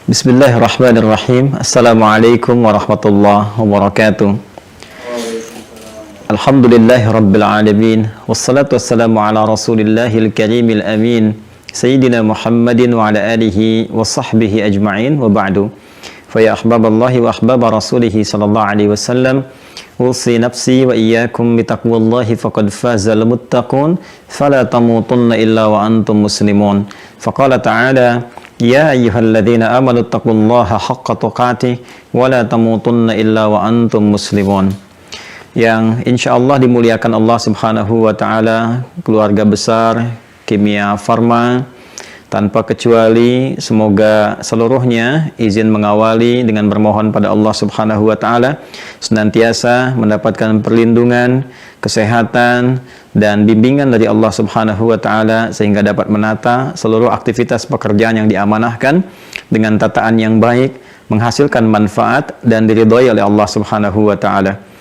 Bismillahirrahmanirrahim. Assalamualaikum warahmatullahi wabarakatuh. Alhamdulillahi rabbil alamin. Wassalatu wassalamu ala rasulillahil karimil amin. Sayyidina Muhammadin wa ala alihi wa sahbihi ajma'in wa ba'du. Faya ahbaballahi wa ahbaba rasulihi sallallahu alaihi wasallam. Usi nafsi wa iyyakum bitaqwallahi faqad fazal muttaqun. Fala tamutunna illa wa antum muslimun. Faqala ta'ala Ya ayyuhalladzina amanu taqullaha haqqa tuqatih wa la tamutunna illa wa antum muslimun. Yang insyaallah dimuliakan Allah Subhanahu wa taala, keluarga besar Kimia Farma tanpa kecuali, semoga seluruhnya izin mengawali dengan bermohon pada Allah Subhanahu wa taala senantiasa mendapatkan perlindungan, kesehatan dan bimbingan dari Allah Subhanahu wa taala sehingga dapat menata seluruh aktivitas pekerjaan yang diamanahkan dengan tataan yang baik, menghasilkan manfaat dan diridhoi oleh Allah Subhanahu wa taala.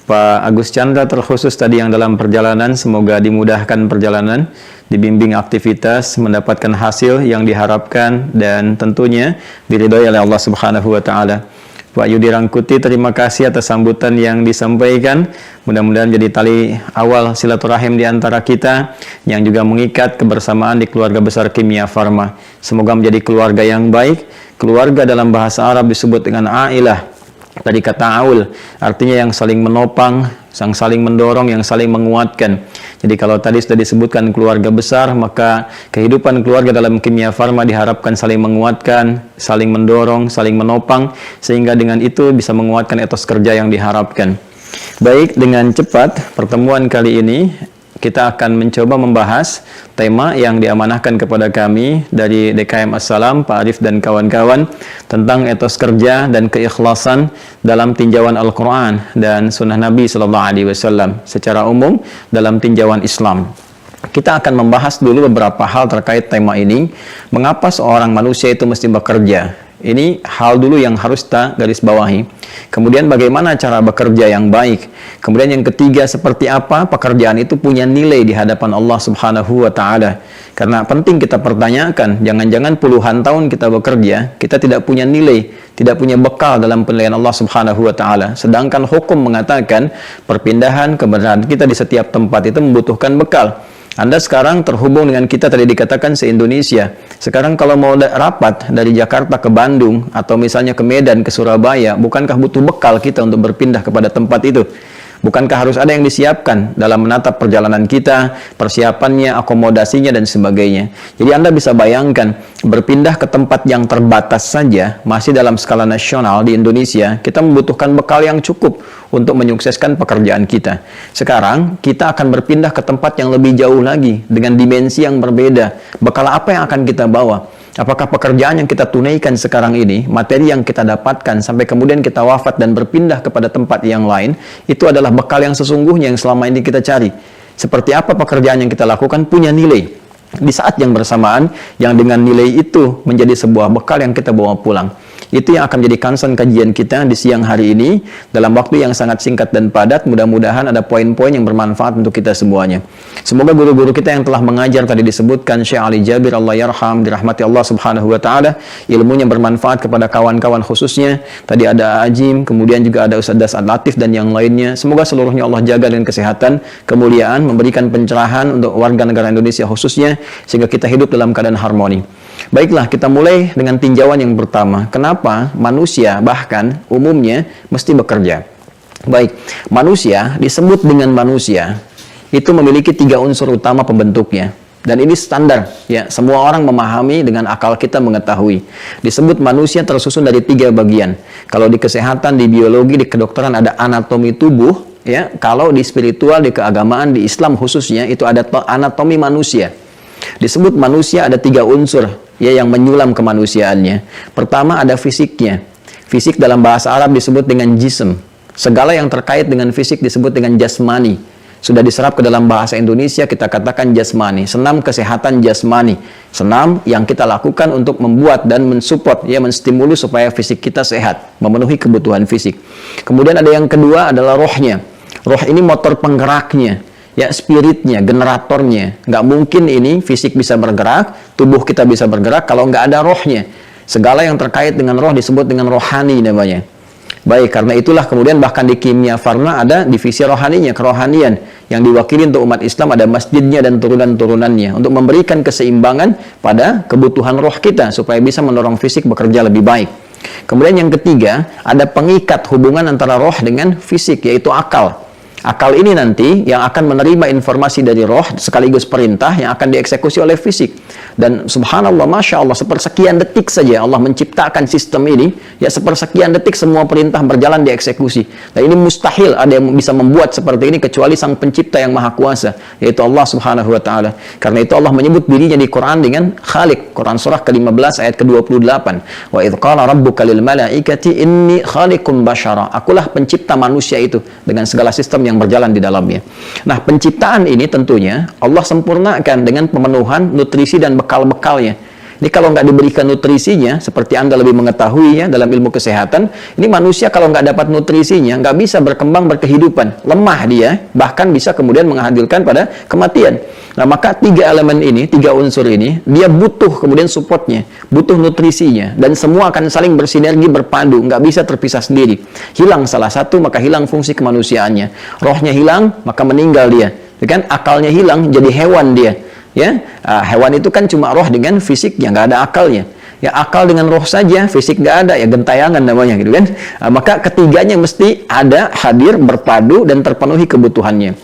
Pak Agus Chandra terkhusus tadi yang dalam perjalanan, semoga dimudahkan perjalanan, dibimbing aktivitas, mendapatkan hasil yang diharapkan dan tentunya diridhoi oleh Allah Subhanahu wa taala. Pak Yudi Rangkuti, terima kasih atas sambutan yang disampaikan. Mudah-mudahan jadi tali awal silaturahim di antara kita yang juga mengikat kebersamaan di keluarga besar Kimia Farma. Semoga menjadi keluarga yang baik. Keluarga dalam bahasa Arab disebut dengan ailah. Tadi kata aul, artinya yang saling menopang, yang saling mendorong, yang saling menguatkan. Jadi kalau tadi sudah disebutkan keluarga besar, maka kehidupan keluarga dalam Kimia Farma diharapkan saling menguatkan, saling mendorong, saling menopang, sehingga dengan itu bisa menguatkan etos kerja yang diharapkan. Baik, dengan cepat pertemuan kali ini kita akan mencoba membahas tema yang diamanahkan kepada kami dari DKM Assalam, Pak Arif dan kawan-kawan, tentang etos kerja dan keikhlasan dalam tinjauan Al-Quran dan Sunnah Nabi Sallallahu Alaihi Wasallam secara umum dalam tinjauan Islam. Kita akan membahas dulu beberapa hal terkait tema ini. Mengapa seorang manusia itu mesti bekerja? Ini hal dulu yang harus kita garis bawahi. Kemudian bagaimana cara bekerja yang baik. Kemudian yang ketiga, seperti apa pekerjaan itu punya nilai di hadapan Allah Subhanahu wa taala. Karena penting kita pertanyakan, jangan-jangan puluhan tahun kita bekerja, kita tidak punya nilai, tidak punya bekal dalam penilaian Allah Subhanahu wa taala. Sedangkan hukum mengatakan perpindahan keberadaan kita di setiap tempat itu membutuhkan bekal. Anda sekarang terhubung dengan kita, tadi dikatakan se-Indonesia. Sekarang kalau mau rapat dari Jakarta ke Bandung atau misalnya ke Medan, ke Surabaya, bukankah butuh bekal kita untuk berpindah kepada tempat itu? Bukankah harus ada yang disiapkan dalam menatap perjalanan kita, persiapannya, akomodasinya, dan sebagainya. Jadi Anda bisa bayangkan, berpindah ke tempat yang terbatas saja, masih dalam skala nasional di Indonesia, kita membutuhkan bekal yang cukup untuk menyukseskan pekerjaan kita. Sekarang, kita akan berpindah ke tempat yang lebih jauh lagi, dengan dimensi yang berbeda. Bekal apa yang akan kita bawa? Apakah pekerjaan yang kita tunaikan sekarang ini, materi yang kita dapatkan sampai kemudian kita wafat dan berpindah kepada tempat yang lain, itu adalah bekal yang sesungguhnya yang selama ini kita cari. Seperti apa pekerjaan yang kita lakukan punya nilai di saat yang bersamaan, yang dengan nilai itu menjadi sebuah bekal yang kita bawa pulang. Itu yang akan menjadi concern kajian kita di siang hari ini dalam waktu yang sangat singkat dan padat. Mudah-mudahan ada poin-poin yang bermanfaat untuk kita semuanya. Semoga guru-guru kita yang telah mengajar tadi disebutkan Syekh Ali Jabir Allah yarham, dirahmati Allah Subhanahu wa taala, ilmunya bermanfaat kepada kawan-kawan khususnya. Tadi ada Ajim, kemudian juga ada Ustaz Dasad Latif dan yang lainnya. Semoga seluruhnya Allah jaga dengan kesehatan, kemuliaan, memberikan pencerahan untuk warga negara Indonesia khususnya sehingga kita hidup dalam keadaan harmoni. Baiklah, kita mulai dengan tinjauan yang pertama. Kenapa manusia bahkan umumnya mesti bekerja? Baik, manusia disebut dengan manusia itu memiliki 3 unsur utama pembentuknya. Dan ini standar, ya, semua orang memahami dengan akal kita mengetahui. Disebut manusia tersusun dari 3 bagian. Kalau di kesehatan, di biologi, di kedokteran ada anatomi tubuh, ya. Kalau di spiritual, di keagamaan, di Islam khususnya itu ada anatomi manusia. Disebut manusia ada 3 unsur, ya, yang menyulam kemanusiaannya. Pertama ada fisiknya. Fisik dalam bahasa Arab disebut dengan jism. Segala yang terkait dengan fisik disebut dengan jasmani. Sudah diserap ke dalam bahasa Indonesia, kita katakan jasmani. Senam kesehatan jasmani. Senam yang kita lakukan untuk membuat dan mensupport, ya, menstimulus supaya fisik kita sehat, memenuhi kebutuhan fisik. Kemudian ada yang kedua adalah rohnya. Roh ini motor penggeraknya, ya, spiritnya, generatornya. Nggak mungkin ini fisik bisa bergerak, tubuh kita bisa bergerak kalau nggak ada rohnya. Segala yang terkait dengan roh disebut dengan rohani namanya. Baik, karena itulah kemudian bahkan di kimia farma ada divisi rohaninya, kerohanian, yang diwakili untuk umat Islam ada masjidnya dan turunan-turunannya untuk memberikan keseimbangan pada kebutuhan roh kita supaya bisa mendorong fisik bekerja lebih baik. Kemudian yang ketiga, ada pengikat hubungan antara roh dengan fisik, yaitu akal. Akal ini nanti yang akan menerima informasi dari roh sekaligus perintah yang akan dieksekusi oleh fisik. Dan subhanallah, masya Allah, sepersekian detik saja Allah menciptakan sistem ini, ya sepersekian detik semua perintah berjalan dieksekusi. Dan ini mustahil ada yang bisa membuat seperti ini kecuali sang pencipta yang maha kuasa, yaitu Allah subhanahu wa ta'ala. Karena itu Allah menyebut dirinya di Quran dengan Khaliq. Quran surah ke-15 ayat ke-28. Wa idh qala rabbuka lil malaikati inni khaliqun basyara. Akulah pencipta manusia itu dengan segala sistem yang berjalan di dalamnya. Nah, penciptaan ini tentunya Allah sempurnakan dengan pemenuhan nutrisi dan bekal-bekalnya. Ini kalau nggak diberikan nutrisinya, seperti Anda lebih mengetahui ya dalam ilmu kesehatan, ini manusia kalau nggak dapat nutrisinya, nggak bisa berkembang berkehidupan, lemah dia, bahkan bisa kemudian menghasilkan pada kematian. Nah, maka tiga elemen ini, tiga unsur ini, dia butuh kemudian supportnya, butuh nutrisinya, dan semua akan saling bersinergi, berpadu, nggak bisa terpisah sendiri. Hilang salah satu, maka hilang fungsi kemanusiaannya. Rohnya hilang, maka meninggal dia. Kan? Akalnya hilang, jadi hewan dia. Ya, hewan itu kan cuma roh dengan fisik yang nggak ada akalnya. Ya, akal dengan roh saja, fisik nggak ada, ya gentayangan namanya gitu kan. Maka ketiganya mesti ada, hadir, berpadu dan terpenuhi kebutuhannya.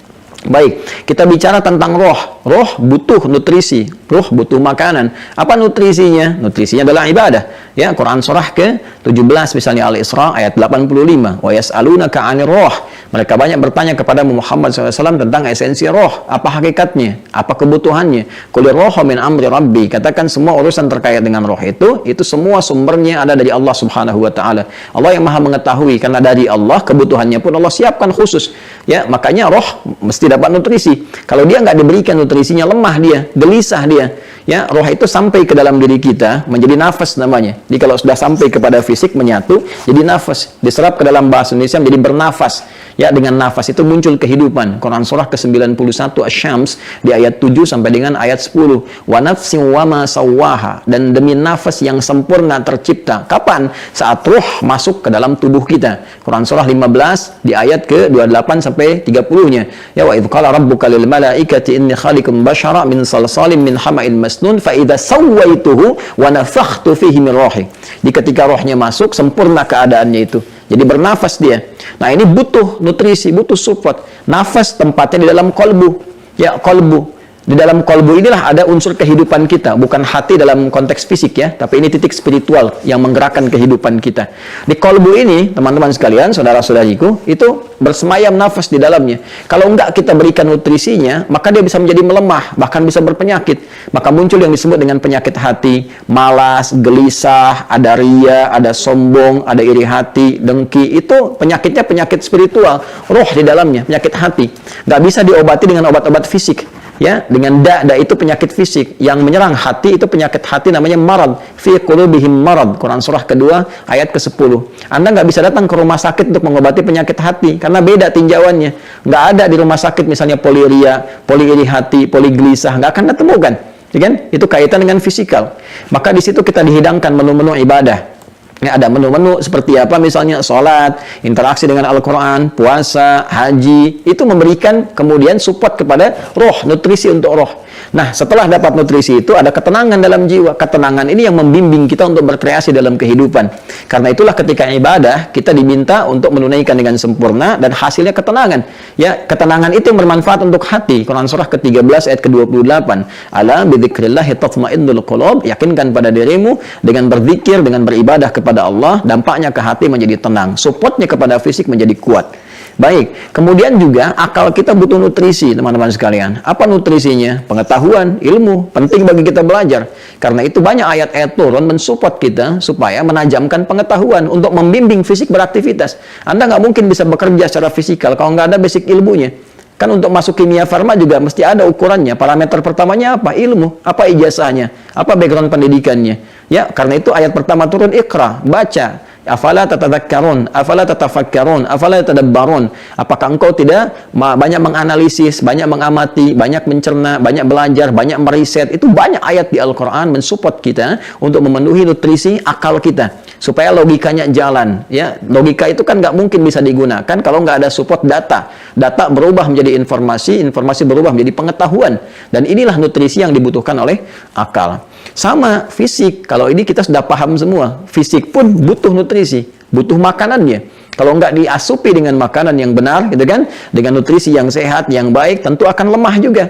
Baik, kita bicara tentang roh. Roh butuh nutrisi, roh butuh makanan. Apa nutrisinya? Nutrisinya adalah ibadah. Ya, Quran surah ke-17 misalnya Al-Isra ayat 85. Wa yas'alunaka 'anir roh. Mereka banyak bertanya kepada Muhammad SAW tentang esensi roh. Apa hakikatnya? Apa kebutuhannya? Qul rohu min amri rabbi. Katakan semua urusan terkait dengan roh itu semua sumbernya ada dari Allah Subhanahu wa taala. Allah yang Maha mengetahui, karena dari Allah kebutuhannya pun Allah siapkan khusus. Ya, makanya roh mesti dapat nutrisi. Kalau dia nggak diberikan nutrisinya, lemah dia, gelisah dia. Ya, roh itu sampai ke dalam diri kita menjadi nafas namanya. Jadi kalau sudah sampai kepada fisik menyatu, jadi nafas, diserap ke dalam bahasa Indonesia menjadi bernafas. Ya, dengan nafas itu muncul kehidupan. Quran surah ke-91 Asy-Syams di ayat 7 sampai dengan ayat 10. Wa nafsin wa ma sawwaha, dan demi nafas yang sempurna tercipta. Kapan? Saat ruh masuk ke dalam tubuh kita. Quran surah 15 di ayat ke-28 sampai 30-nya. Ya, wa idz qala rabbuka lil malaikati inni khaliqun basyara min salsalin min hama'in masnun fa idza sawaituhu wa nafakhtu fihi min ruhi. Di ketika rohnya masuk, sempurna keadaannya itu. Jadi bernafas dia. Nah, ini butuh nutrisi, butuh support. Nafas tempatnya di dalam kolbu. Ya, kolbu. Di dalam kolbu inilah ada unsur kehidupan kita, bukan hati dalam konteks fisik ya, tapi ini titik spiritual yang menggerakkan kehidupan kita. Di kolbu ini, teman-teman sekalian, saudara-saudariku, itu bersemayam nafas di dalamnya. Kalau enggak kita berikan nutrisinya, maka dia bisa menjadi melemah, bahkan bisa berpenyakit. Maka muncul yang disebut dengan penyakit hati, malas, gelisah, ada ria, ada sombong, ada iri hati, dengki. Itu penyakitnya penyakit spiritual, roh di dalamnya, penyakit hati. Nggak bisa diobati dengan obat-obat fisik. Ya, dengan itu penyakit fisik yang menyerang hati, itu penyakit hati namanya marad, fi qulubihim marad. Quran surah kedua ayat ke-10. Anda nggak bisa datang ke rumah sakit untuk mengobati penyakit hati karena beda tinjauannya. Nggak ada di rumah sakit misalnya poliria, poli iri hati, poli gelisah, nggak akan ditemukan. Ya kan? Itu kaitan dengan fisikal. Maka di situ kita dihidangkan menu-menu ibadah. Ya, ada menu-menu seperti apa, misalnya sholat, interaksi dengan Al-Quran, puasa, haji, itu memberikan kemudian support kepada roh, nutrisi untuk roh. Nah, setelah dapat nutrisi itu ada ketenangan dalam jiwa. Ketenangan ini yang membimbing kita untuk berkreasi dalam kehidupan. Karena itulah ketika ibadah kita diminta untuk menunaikan dengan sempurna dan hasilnya ketenangan. Ya, ketenangan itu yang bermanfaat untuk hati. Quran surah ke-13 ayat ke-28. Ala bidzikrillah tatma'innul qulub. Yakinkan pada dirimu dengan berzikir, dengan beribadah kepada Allah, dampaknya ke hati menjadi tenang. Supportnya kepada fisik menjadi kuat. Baik, kemudian juga akal kita butuh nutrisi, teman-teman sekalian. Apa nutrisinya? Pengetahuan, ilmu, penting bagi kita belajar. Karena itu banyak ayat-ayat turun mensupport kita supaya menajamkan pengetahuan untuk membimbing fisik beraktivitas. Anda nggak mungkin bisa bekerja secara fisikal kalau nggak ada basic ilmunya. Kan untuk masuk kimia farma juga mesti ada ukurannya. Parameter pertamanya apa? Ilmu. Apa ijazahnya? Apa background pendidikannya? Ya, karena itu ayat pertama turun Iqra, baca. Afala tatadzakkarun, afala tatafakkarun, afala tadabbarun. Apakah engkau tidak banyak menganalisis, banyak mengamati, banyak mencerna, banyak belajar, banyak meriset? Itu banyak ayat di Al-Qur'an mensupport kita untuk memenuhi nutrisi akal kita supaya logikanya jalan, ya. Logika itu kan nggak mungkin bisa digunakan kalau nggak ada support data. Data berubah menjadi informasi, informasi berubah menjadi pengetahuan, dan inilah nutrisi yang dibutuhkan oleh akal. Sama fisik, kalau ini kita sudah paham semua, fisik pun butuh nutrisi, butuh makanannya. Kalau nggak diasupi dengan makanan yang benar, gitu kan, dengan nutrisi yang sehat, yang baik, tentu akan lemah juga.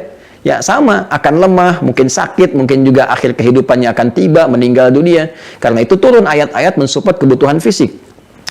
Ya sama, akan lemah, mungkin sakit, mungkin juga akhir kehidupannya akan tiba, meninggal dunia. Karena itu turun ayat-ayat mensupport kebutuhan fisik.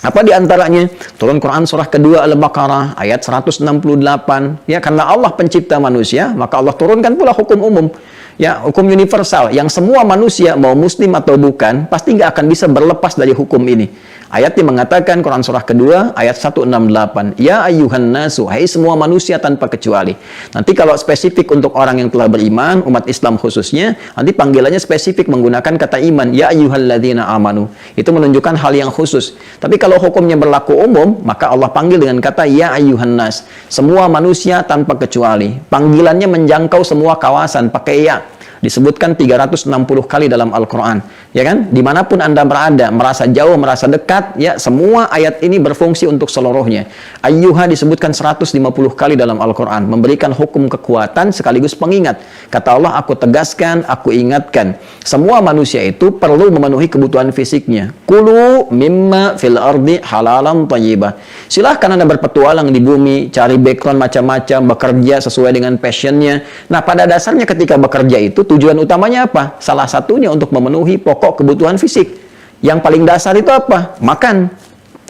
Apa diantaranya? Turun Quran surah kedua Al-Baqarah ayat 168. Ya, karena Allah pencipta manusia, maka Allah turunkan pula hukum umum. Ya, hukum universal yang semua manusia mau muslim atau bukan pasti nggak akan bisa berlepas dari hukum ini. Ayatnya mengatakan, Quran surah kedua ayat 168, ya ayyuhan nasu, hai semua manusia tanpa kecuali. Nanti kalau spesifik untuk orang yang telah beriman, umat Islam khususnya, nanti panggilannya spesifik menggunakan kata iman, ya ayyuhalladzina amanu. Itu menunjukkan hal yang khusus. Tapi kalau hukumnya berlaku umum, maka Allah panggil dengan kata ya ayyuhan nas, semua manusia tanpa kecuali. Panggilannya menjangkau semua kawasan, pakai ya. Disebutkan 360 kali dalam Al-Quran, ya kan? Dimanapun Anda berada, merasa jauh, merasa dekat, ya, semua ayat ini berfungsi untuk seluruhnya. Ayyuha disebutkan 150 kali dalam Al-Quran, memberikan hukum kekuatan sekaligus pengingat. Kata Allah, aku tegaskan, aku ingatkan, semua manusia itu perlu memenuhi kebutuhan fisiknya. Kulu mimma fil ardi halalan thayyibah. Silahkan Anda berpetualang di bumi, cari background macam-macam, bekerja sesuai dengan passionnya. Nah, pada dasarnya ketika bekerja itu tujuan utamanya apa? Salah satunya untuk memenuhi pokok kebutuhan fisik. Yang paling dasar itu apa? Makan.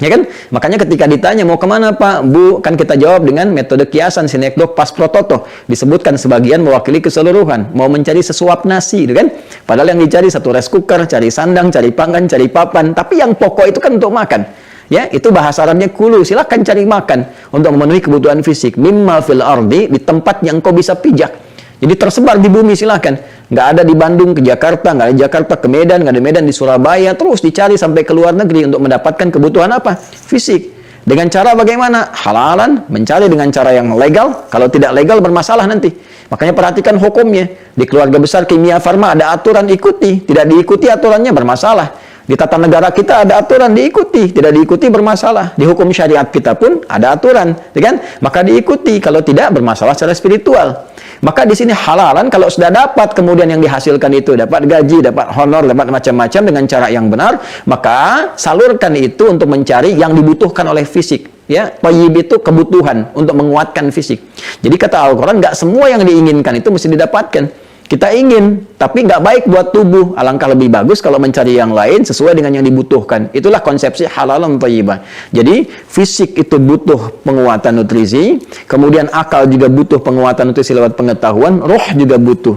Ya kan? Makanya ketika ditanya mau kemana Pak, Bu, kan kita jawab dengan metode kiasan sinekdok pas prototo. Disebutkan sebagian mewakili keseluruhan. Mau mencari sesuap nasi, gitu kan? Padahal yang dicari satu rice cooker, cari sandang, cari pangan, cari papan. Tapi yang pokok itu kan untuk makan. Ya, itu bahasa Arabnya kulu. Silahkan cari makan untuk memenuhi kebutuhan fisik. Mimma fil ardi, di tempat yang kau bisa pijak. Jadi tersebar di bumi, silahkan. Nggak ada di Bandung ke Jakarta, nggak ada di Jakarta ke Medan, nggak ada di Medan di Surabaya. Terus dicari sampai ke luar negeri untuk mendapatkan kebutuhan apa? Fisik. Dengan cara bagaimana? Halalan, mencari dengan cara yang legal. Kalau tidak legal bermasalah nanti. Makanya perhatikan hukumnya. Di keluarga besar Kimia Farma ada aturan, ikuti. Tidak diikuti aturannya bermasalah. Di tata negara kita ada aturan, diikuti. Tidak diikuti bermasalah. Di hukum syariat kita pun ada aturan, kan? Maka diikuti. Kalau tidak bermasalah secara spiritual. Maka di sini halalan, kalau sudah dapat kemudian yang dihasilkan itu dapat gaji, dapat honor, dapat macam-macam dengan cara yang benar, maka salurkan itu untuk mencari yang dibutuhkan oleh fisik. Ya, thayyib itu kebutuhan untuk menguatkan fisik. Jadi kata Al-Quran, nggak semua yang diinginkan itu mesti didapatkan. Kita ingin, tapi nggak baik buat tubuh. Alangkah lebih bagus kalau mencari yang lain sesuai dengan yang dibutuhkan. Itulah konsepsi halalan thayyibah. Jadi, fisik itu butuh penguatan nutrisi, kemudian akal juga butuh penguatan nutrisi lewat pengetahuan, roh juga butuh.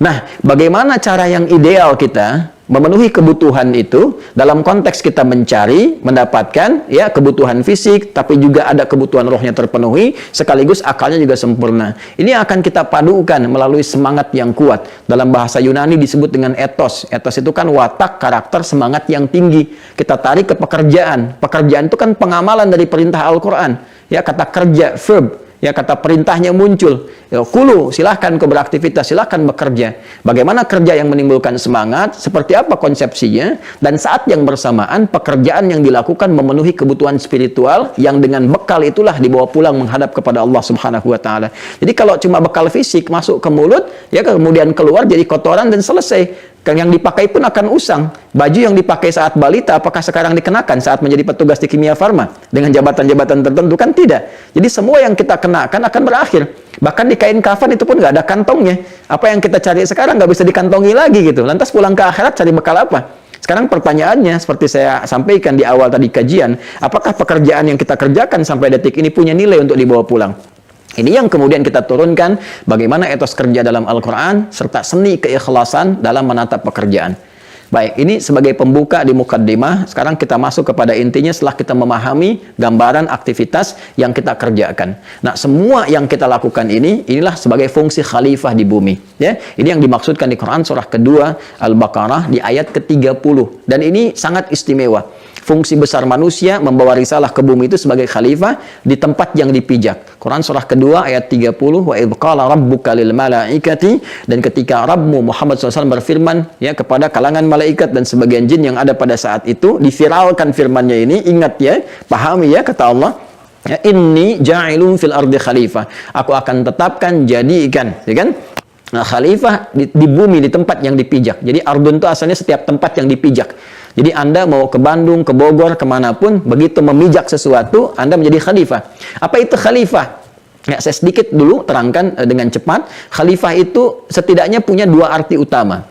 Nah, bagaimana cara yang ideal kita memenuhi kebutuhan itu dalam konteks kita mencari, mendapatkan ya kebutuhan fisik, tapi juga ada kebutuhan rohnya terpenuhi, sekaligus akalnya juga sempurna. Ini akan kita padukan melalui semangat yang kuat. Dalam bahasa Yunani disebut dengan ethos. Ethos itu kan watak, karakter, semangat yang tinggi. Kita tarik ke pekerjaan. Pekerjaan itu kan pengamalan dari perintah Al-Quran. Ya, kata kerja, verb. Ya, kata perintahnya muncul. Ya, kulu, silahkan kau beraktivitas, silahkan bekerja. Bagaimana kerja yang menimbulkan semangat, seperti apa konsepsinya, dan saat yang bersamaan pekerjaan yang dilakukan memenuhi kebutuhan spiritual yang dengan bekal itulah dibawa pulang menghadap kepada Allah Subhanahu wa taala. Jadi kalau cuma bekal fisik masuk ke mulut, ya kemudian keluar jadi kotoran dan selesai. Yang dipakai pun akan usang. Baju yang dipakai saat balita, apakah sekarang dikenakan saat menjadi petugas di Kimia Farma? Dengan jabatan-jabatan tertentu kan tidak. Jadi semua yang kita kenakan akan berakhir. Bahkan di kain kafan itu pun nggak ada kantongnya. Apa yang kita cari sekarang nggak bisa dikantongi lagi gitu. Lantas pulang ke akhirat cari bekal apa? Sekarang pertanyaannya, seperti saya sampaikan di awal tadi kajian, apakah pekerjaan yang kita kerjakan sampai detik ini punya nilai untuk dibawa pulang? Ini yang kemudian kita turunkan bagaimana etos kerja dalam Al-Quran serta seni keikhlasan dalam menatap pekerjaan. Baik, ini sebagai pembuka di mukaddimah. Sekarang kita masuk kepada intinya setelah kita memahami gambaran aktivitas yang kita kerjakan. Nah, semua yang kita lakukan inilah sebagai fungsi khalifah di bumi. Ya, ini yang dimaksudkan di Quran surah kedua Al-Baqarah di ayat ke-30. Dan ini sangat istimewa. Fungsi besar manusia membawa risalah ke bumi itu sebagai khalifah di tempat yang dipijak. Quran surah kedua ayat 30, wa idh qala rabbuka lil malaikati, dan ketika Rabbmu Muhammad SAW berfirman ya kepada kalangan malaikat dan sebagian jin yang ada pada saat itu, diviralkan firman-Nya ini, ingat ya, pahami ya kata Allah, ya, inni ja'ilun fil ardi khalifah, aku akan tetapkan jadikan, ya kan? Nah, khalifah di bumi, di tempat yang dipijak. Jadi ardun itu asalnya setiap tempat yang dipijak. Jadi Anda mau ke Bandung, ke Bogor, kemanapun, begitu memijak sesuatu, Anda menjadi khalifah. Apa itu khalifah? Ya, saya sedikit dulu terangkan dengan cepat. Khalifah itu setidaknya punya dua arti utama.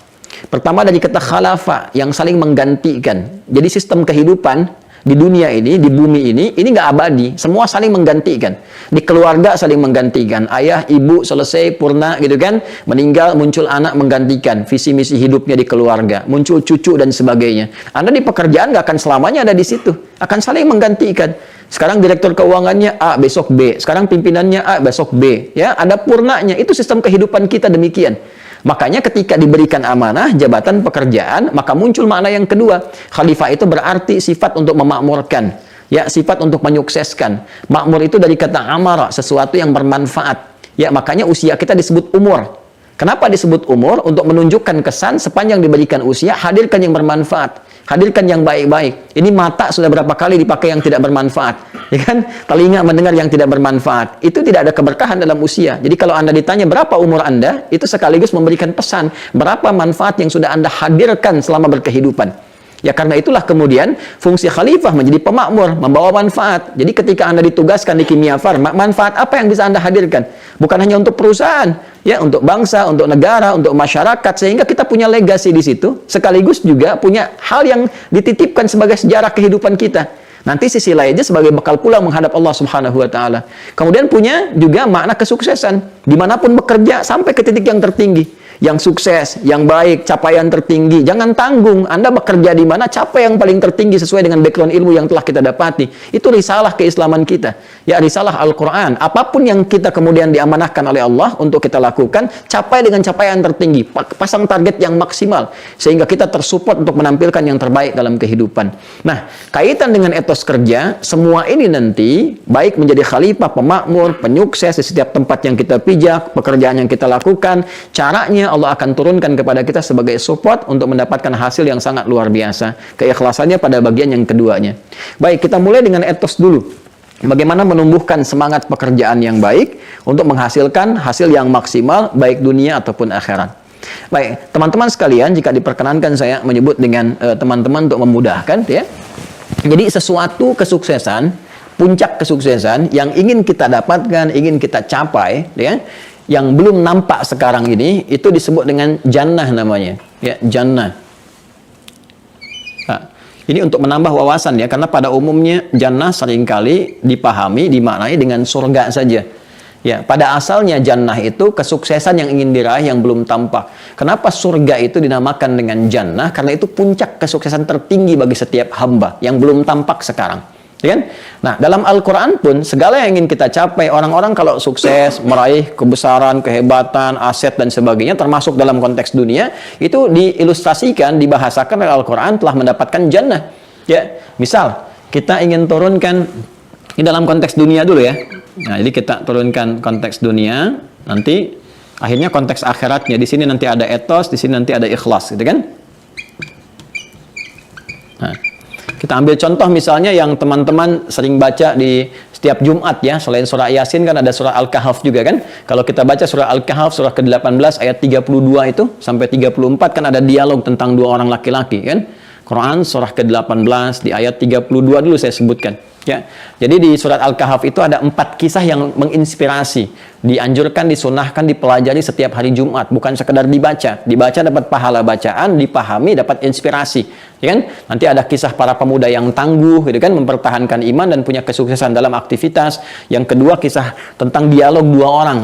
Pertama dari kata khalafa, yang saling menggantikan. Jadi sistem kehidupan di dunia ini, di bumi ini nggak abadi. Semua saling menggantikan. Di keluarga saling menggantikan. Ayah, ibu selesai, purna gitu kan. Meninggal, muncul anak menggantikan. Visi misi hidupnya di keluarga. Muncul cucu dan sebagainya. Anda di pekerjaan nggak akan selamanya ada di situ. Akan saling menggantikan. Sekarang direktur keuangannya A, besok B. Sekarang pimpinannya A, besok B. Ya, ada purnanya. Itu sistem kehidupan kita demikian. Makanya ketika diberikan amanah, jabatan pekerjaan, maka muncul makna yang kedua. Khalifah itu berarti sifat untuk memakmurkan. Ya, sifat untuk menyukseskan. Makmur itu dari kata amara, sesuatu yang bermanfaat. Ya, makanya usia kita disebut umur. Kenapa disebut umur? Untuk menunjukkan kesan sepanjang diberikan usia, hadirkan yang bermanfaat. Hadirkan yang baik-baik. Ini mata sudah berapa kali dipakai yang tidak bermanfaat, ya kan? Telinga mendengar yang tidak bermanfaat. Itu tidak ada keberkahan dalam usia. Jadi kalau Anda ditanya berapa umur Anda, itu sekaligus memberikan pesan berapa manfaat yang sudah Anda hadirkan selama berkehidupan. Ya karena itulah kemudian fungsi khalifah menjadi pemakmur, membawa manfaat. Jadi ketika Anda ditugaskan di Kimia Farma, manfaat apa yang bisa Anda hadirkan? Bukan hanya untuk perusahaan, ya untuk bangsa, untuk negara, untuk masyarakat, sehingga kita punya legasi di situ, sekaligus juga punya hal yang dititipkan sebagai sejarah kehidupan kita. Nanti sisi lainnya sebagai bekal pula menghadap Allah Subhanahu wa taala. Kemudian punya juga makna kesuksesan. Dimanapun bekerja sampai ke titik yang tertinggi. Yang sukses, yang baik, capaian tertinggi. Jangan tanggung. Anda bekerja di mana, capai yang paling tertinggi sesuai dengan background ilmu yang telah kita dapati. Itu risalah keislaman kita. Ya, risalah Al-Quran. Apapun yang kita kemudian diamanahkan oleh Allah untuk kita lakukan, capai dengan capaian tertinggi. Pasang target yang maksimal. Sehingga kita tersupport untuk menampilkan yang terbaik dalam kehidupan. Nah, kaitan dengan etos kerja, semua ini nanti, baik menjadi khalifah, pemakmur, penyukses di setiap tempat yang kita pijak, pekerjaan yang kita lakukan, caranya Allah akan turunkan kepada kita sebagai support untuk mendapatkan hasil yang sangat luar biasa. Keikhlasannya pada bagian yang keduanya. Baik, kita mulai dengan etos dulu. Bagaimana menumbuhkan semangat pekerjaan yang baik untuk menghasilkan hasil yang maksimal baik dunia ataupun akhirat. Baik, teman-teman sekalian, jika diperkenankan saya menyebut dengan teman-teman untuk memudahkan ya. Jadi sesuatu kesuksesan, puncak kesuksesan yang ingin kita dapatkan, ingin kita capai ya, yang belum nampak sekarang ini, itu disebut dengan jannah namanya. Ya, jannah. Nah, ini untuk menambah wawasan ya, karena pada umumnya jannah seringkali dipahami, dimaknai dengan surga saja. Ya, pada asalnya jannah itu kesuksesan yang ingin diraih yang belum tampak. Kenapa surga itu dinamakan dengan jannah? Karena itu puncak kesuksesan tertinggi bagi setiap hamba yang belum tampak sekarang. Ya kan? Nah, dalam Al-Quran pun segala yang ingin kita capai, orang-orang kalau sukses, meraih kebesaran, kehebatan, aset dan sebagainya, termasuk dalam konteks dunia, itu diilustrasikan, dibahasakan oleh Al-Quran telah mendapatkan jannah. Ya, misal kita ingin turunkan ini dalam konteks dunia dulu ya. Nah, jadi kita turunkan konteks dunia, nanti akhirnya konteks akhiratnya. Di sini nanti ada etos, di sini nanti ada ikhlas, gitu kan? Nah, kita ambil contoh misalnya yang teman-teman sering baca di setiap Jumat ya, selain surah Yasin kan ada surah Al-Kahf juga kan. Kalau kita baca surah Al-Kahf surah ke-18 ayat 32 itu sampai 34 kan ada dialog tentang dua orang laki-laki kan. Quran surah ke-18 di ayat 32 dulu saya sebutkan. Ya, jadi di surat Al-Kahf itu ada 4 kisah yang menginspirasi, dianjurkan, disunahkan, dipelajari setiap hari Jumat, bukan sekedar dibaca. Dibaca dapat pahala bacaan, dipahami dapat inspirasi, ya kan? Nanti ada kisah para pemuda yang tangguh, gitu kan, mempertahankan iman dan punya kesuksesan dalam aktivitas. Yang kedua kisah tentang dialog dua orang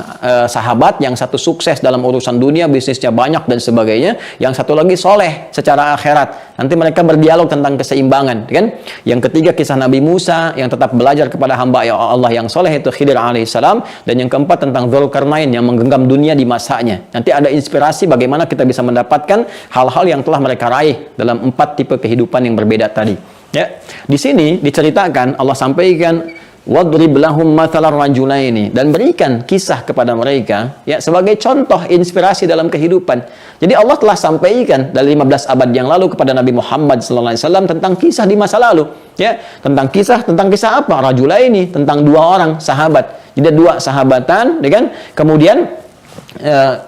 sahabat, yang satu sukses dalam urusan dunia, bisnisnya banyak dan sebagainya, yang satu lagi soleh secara akhirat. Nanti mereka berdialog tentang keseimbangan, kan? Yang ketiga kisah Nabi Musa yang tetap belajar kepada hamba Allah yang soleh itu Khidir alaihissalam, dan yang keempat tentang Dzulkarnain yang menggenggam dunia di masanya. Nanti ada inspirasi bagaimana kita bisa mendapatkan hal-hal yang telah mereka raih dalam 4 tipe kehidupan yang berbeda tadi. Ya, di sini diceritakan Allah sampaikan wadrib lahum mathalar rajulaini, dan berikan kisah kepada mereka ya sebagai contoh inspirasi dalam kehidupan. Jadi Allah telah sampaikan dari 15 abad yang lalu kepada Nabi Muhammad SAW tentang kisah di masa lalu ya, tentang kisah apa? Rajulaini, tentang dua orang sahabat. Jadi dua sahabatan ya kan? Kemudian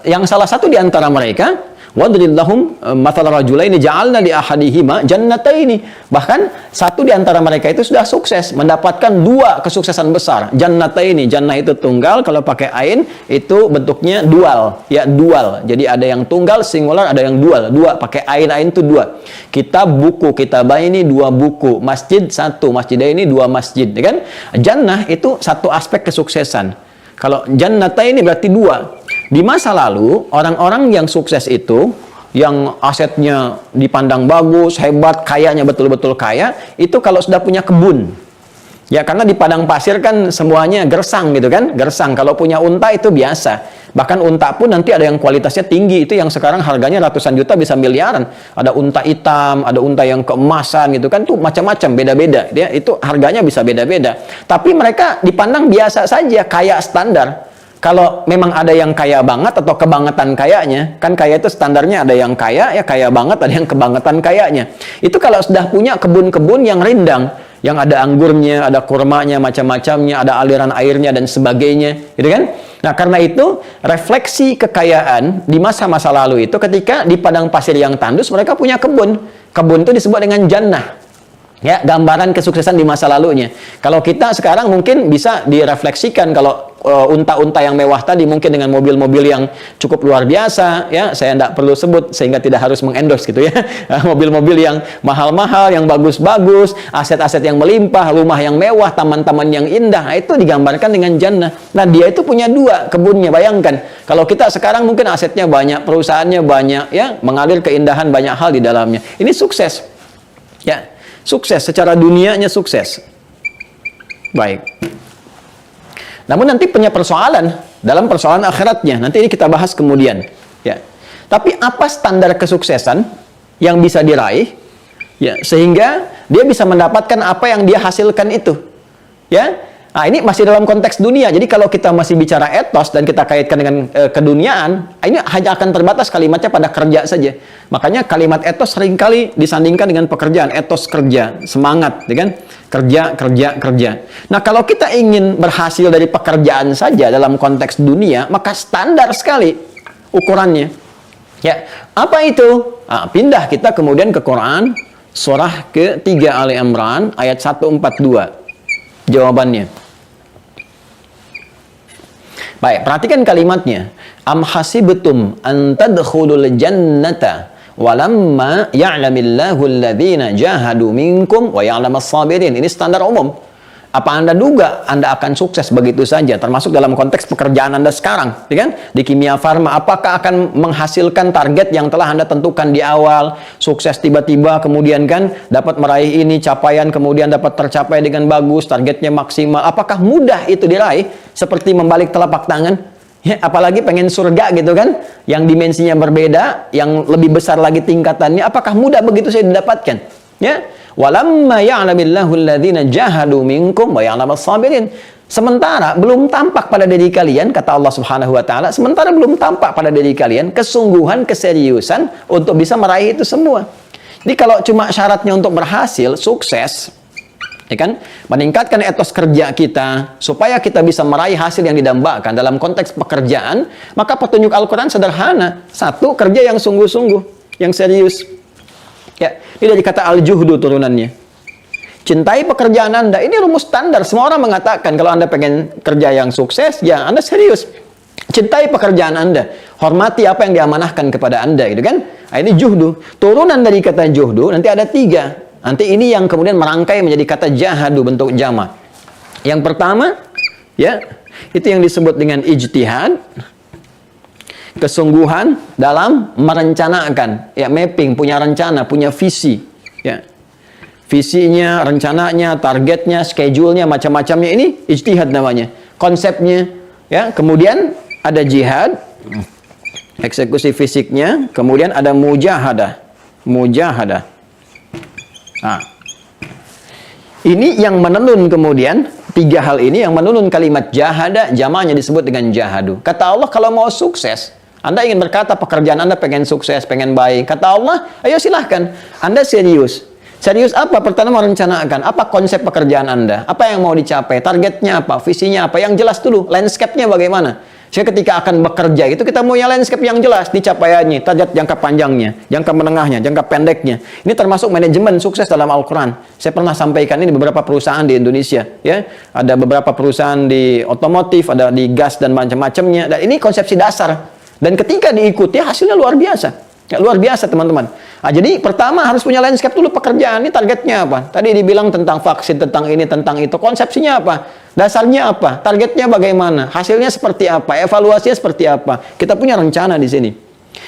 yang salah satu di antara mereka wadrib lahum mathal rajulaini ja'alna li ahadihima jannataini. Bahkan satu di antara mereka itu sudah sukses mendapatkan dua kesuksesan besar. Jannataini, jannah itu tunggal, kalau pakai ain itu bentuknya dual, ya dual. Jadi ada yang tunggal singular, ada yang dual, dua pakai ain itu dua. Kitab buku, kitabaini dua buku, masjid satu, masjidaini dua masjid, ya kan? Jannah itu satu aspek kesuksesan. Kalau jannataini berarti dua. Di masa lalu, orang-orang yang sukses itu, yang asetnya dipandang bagus, hebat, kayanya betul-betul kaya, itu kalau sudah punya kebun. Ya, karena di padang pasir kan semuanya gersang gitu kan, gersang. Kalau punya unta itu biasa. Bahkan unta pun nanti ada yang kualitasnya tinggi, itu yang sekarang harganya ratusan juta bisa miliaran. Ada unta hitam, ada unta yang keemasan gitu kan, tuh macam-macam, beda-beda. Ya, itu harganya bisa beda-beda. Tapi mereka dipandang biasa saja, kaya standar. Kalau memang ada yang kaya banget atau kebangetan kayanya, kan kaya itu standarnya ada yang kaya, ya kaya banget, ada yang kebangetan kayanya. Itu kalau sudah punya kebun-kebun yang rindang, yang ada anggurnya, ada kurmanya, macam-macamnya, ada aliran airnya dan sebagainya, gitu kan? Nah, karena itu refleksi kekayaan di masa-masa lalu itu ketika di padang pasir yang tandus mereka punya kebun. Kebun itu disebut dengan jannah. Ya, gambaran kesuksesan di masa lalunya. Kalau kita sekarang mungkin bisa direfleksikan kalau unta-unta yang mewah tadi mungkin dengan mobil-mobil yang cukup luar biasa, ya saya tidak perlu sebut sehingga tidak harus mengendorse gitu ya. Mobil-mobil yang mahal-mahal, yang bagus-bagus, aset-aset yang melimpah, rumah yang mewah, taman-taman yang indah, nah, itu digambarkan dengan jannah. Nah, dia itu punya dua kebunnya, bayangkan. Kalau kita sekarang mungkin asetnya banyak, perusahaannya banyak, ya mengalir keindahan banyak hal di dalamnya. Ini sukses. Ya. Sukses, secara dunianya sukses. Baik. Namun nanti punya persoalan dalam persoalan akhiratnya. Nanti ini kita bahas kemudian. Ya. Tapi apa standar kesuksesan yang bisa diraih? Ya, sehingga dia bisa mendapatkan apa yang dia hasilkan itu. Ya. Nah, ini masih dalam konteks dunia. Jadi kalau kita masih bicara etos dan kita kaitkan dengan keduniaan, ini hanya akan terbatas kalimatnya pada kerja saja. Makanya kalimat etos seringkali disandingkan dengan pekerjaan. Etos kerja, semangat, ya kan? Kerja, kerja, kerja. Nah, kalau kita ingin berhasil dari pekerjaan saja dalam konteks dunia, maka standar sekali ukurannya. Ya, apa itu? Nah, pindah kita kemudian ke Quran, surah ke-3 Ali Imran, ayat 142. Jawabannya. Baik, perhatikan kalimatnya. Am hasibtum an tadkhulul jannata walamma ya'lamillahu alladhina jahadu minkum wa ya'lamas sabirin. Ini standar umum. Apa Anda duga Anda akan sukses begitu saja, termasuk dalam konteks pekerjaan Anda sekarang, ya kan? Di kimia farma, apakah akan menghasilkan target yang telah Anda tentukan di awal, sukses tiba-tiba, kemudian kan dapat meraih ini capaian, kemudian dapat tercapai dengan bagus, targetnya maksimal. Apakah mudah itu diraih seperti membalik telapak tangan? Ya, apalagi pengen surga gitu kan, yang dimensinya berbeda, yang lebih besar lagi tingkatannya, apakah mudah begitu saya didapatkan? Ya, walamma ya'lamillahu alladhina jahadu minkum wa ya'lamas sabirin. Sementara belum tampak pada diri kalian, kata Allah Subhanahu wa taala, sementara belum tampak pada diri kalian kesungguhan, keseriusan untuk bisa meraih itu semua. Jadi kalau cuma syaratnya untuk berhasil, sukses, ya kan, meningkatkan etos kerja kita supaya kita bisa meraih hasil yang didambakan dalam konteks pekerjaan, maka petunjuk Al-Qur'an sederhana. Satu, kerja yang sungguh-sungguh, yang serius. Ya, ini dari kata al-juhdu turunannya. Cintai pekerjaan Anda. Ini rumus standar. Semua orang mengatakan kalau Anda pengen kerja yang sukses, ya Anda serius. Cintai pekerjaan Anda. Hormati apa yang diamanahkan kepada Anda, gitu kan? Nah, ini juhdu. Turunan dari kata juhdu nanti ada 3. Nanti ini yang kemudian merangkai menjadi kata jahadu, bentuk jama. Yang pertama, ya, itu yang disebut dengan ijtihad. Kesungguhan dalam merencanakan, ya, mapping, punya rencana, punya visi, ya, visinya, rencananya, targetnya, schedule-nya, macam-macamnya, ini ijtihad namanya, konsepnya, ya. Kemudian ada jihad, eksekusi fisiknya, kemudian ada mujahadah. Nah, Ini yang menenun kemudian, tiga hal ini yang menenun kalimat jahada, jamaknya disebut dengan jahadu. Kata Allah, kalau mau sukses, Anda ingin berkata pekerjaan Anda pengen sukses, pengen baik. Kata Allah, ayo silahkan. Anda serius. Serius apa? Pertama merencanakan. Apa konsep pekerjaan Anda? Apa yang mau dicapai? Targetnya apa? Visinya apa? Yang jelas dulu. Landscape-nya bagaimana? Saya ketika akan bekerja itu kita punya landscape yang jelas, dicapaiannya, target jangka panjangnya, jangka menengahnya, jangka pendeknya. Ini termasuk manajemen sukses dalam Al-Quran. Saya pernah sampaikan ini di beberapa perusahaan di Indonesia. Ya, ada beberapa perusahaan di otomotif, ada di gas dan macam-macamnya. Dan ini konsepsi dasar. Dan ketika diikuti hasilnya luar biasa. Ya, luar biasa teman-teman. Nah, jadi pertama harus punya landscape dulu pekerjaan. Ini targetnya apa? Tadi dibilang tentang vaksin, tentang ini, tentang itu. Konsepsinya apa? Dasarnya apa? Targetnya bagaimana? Hasilnya seperti apa? Evaluasinya seperti apa? Kita punya rencana di sini.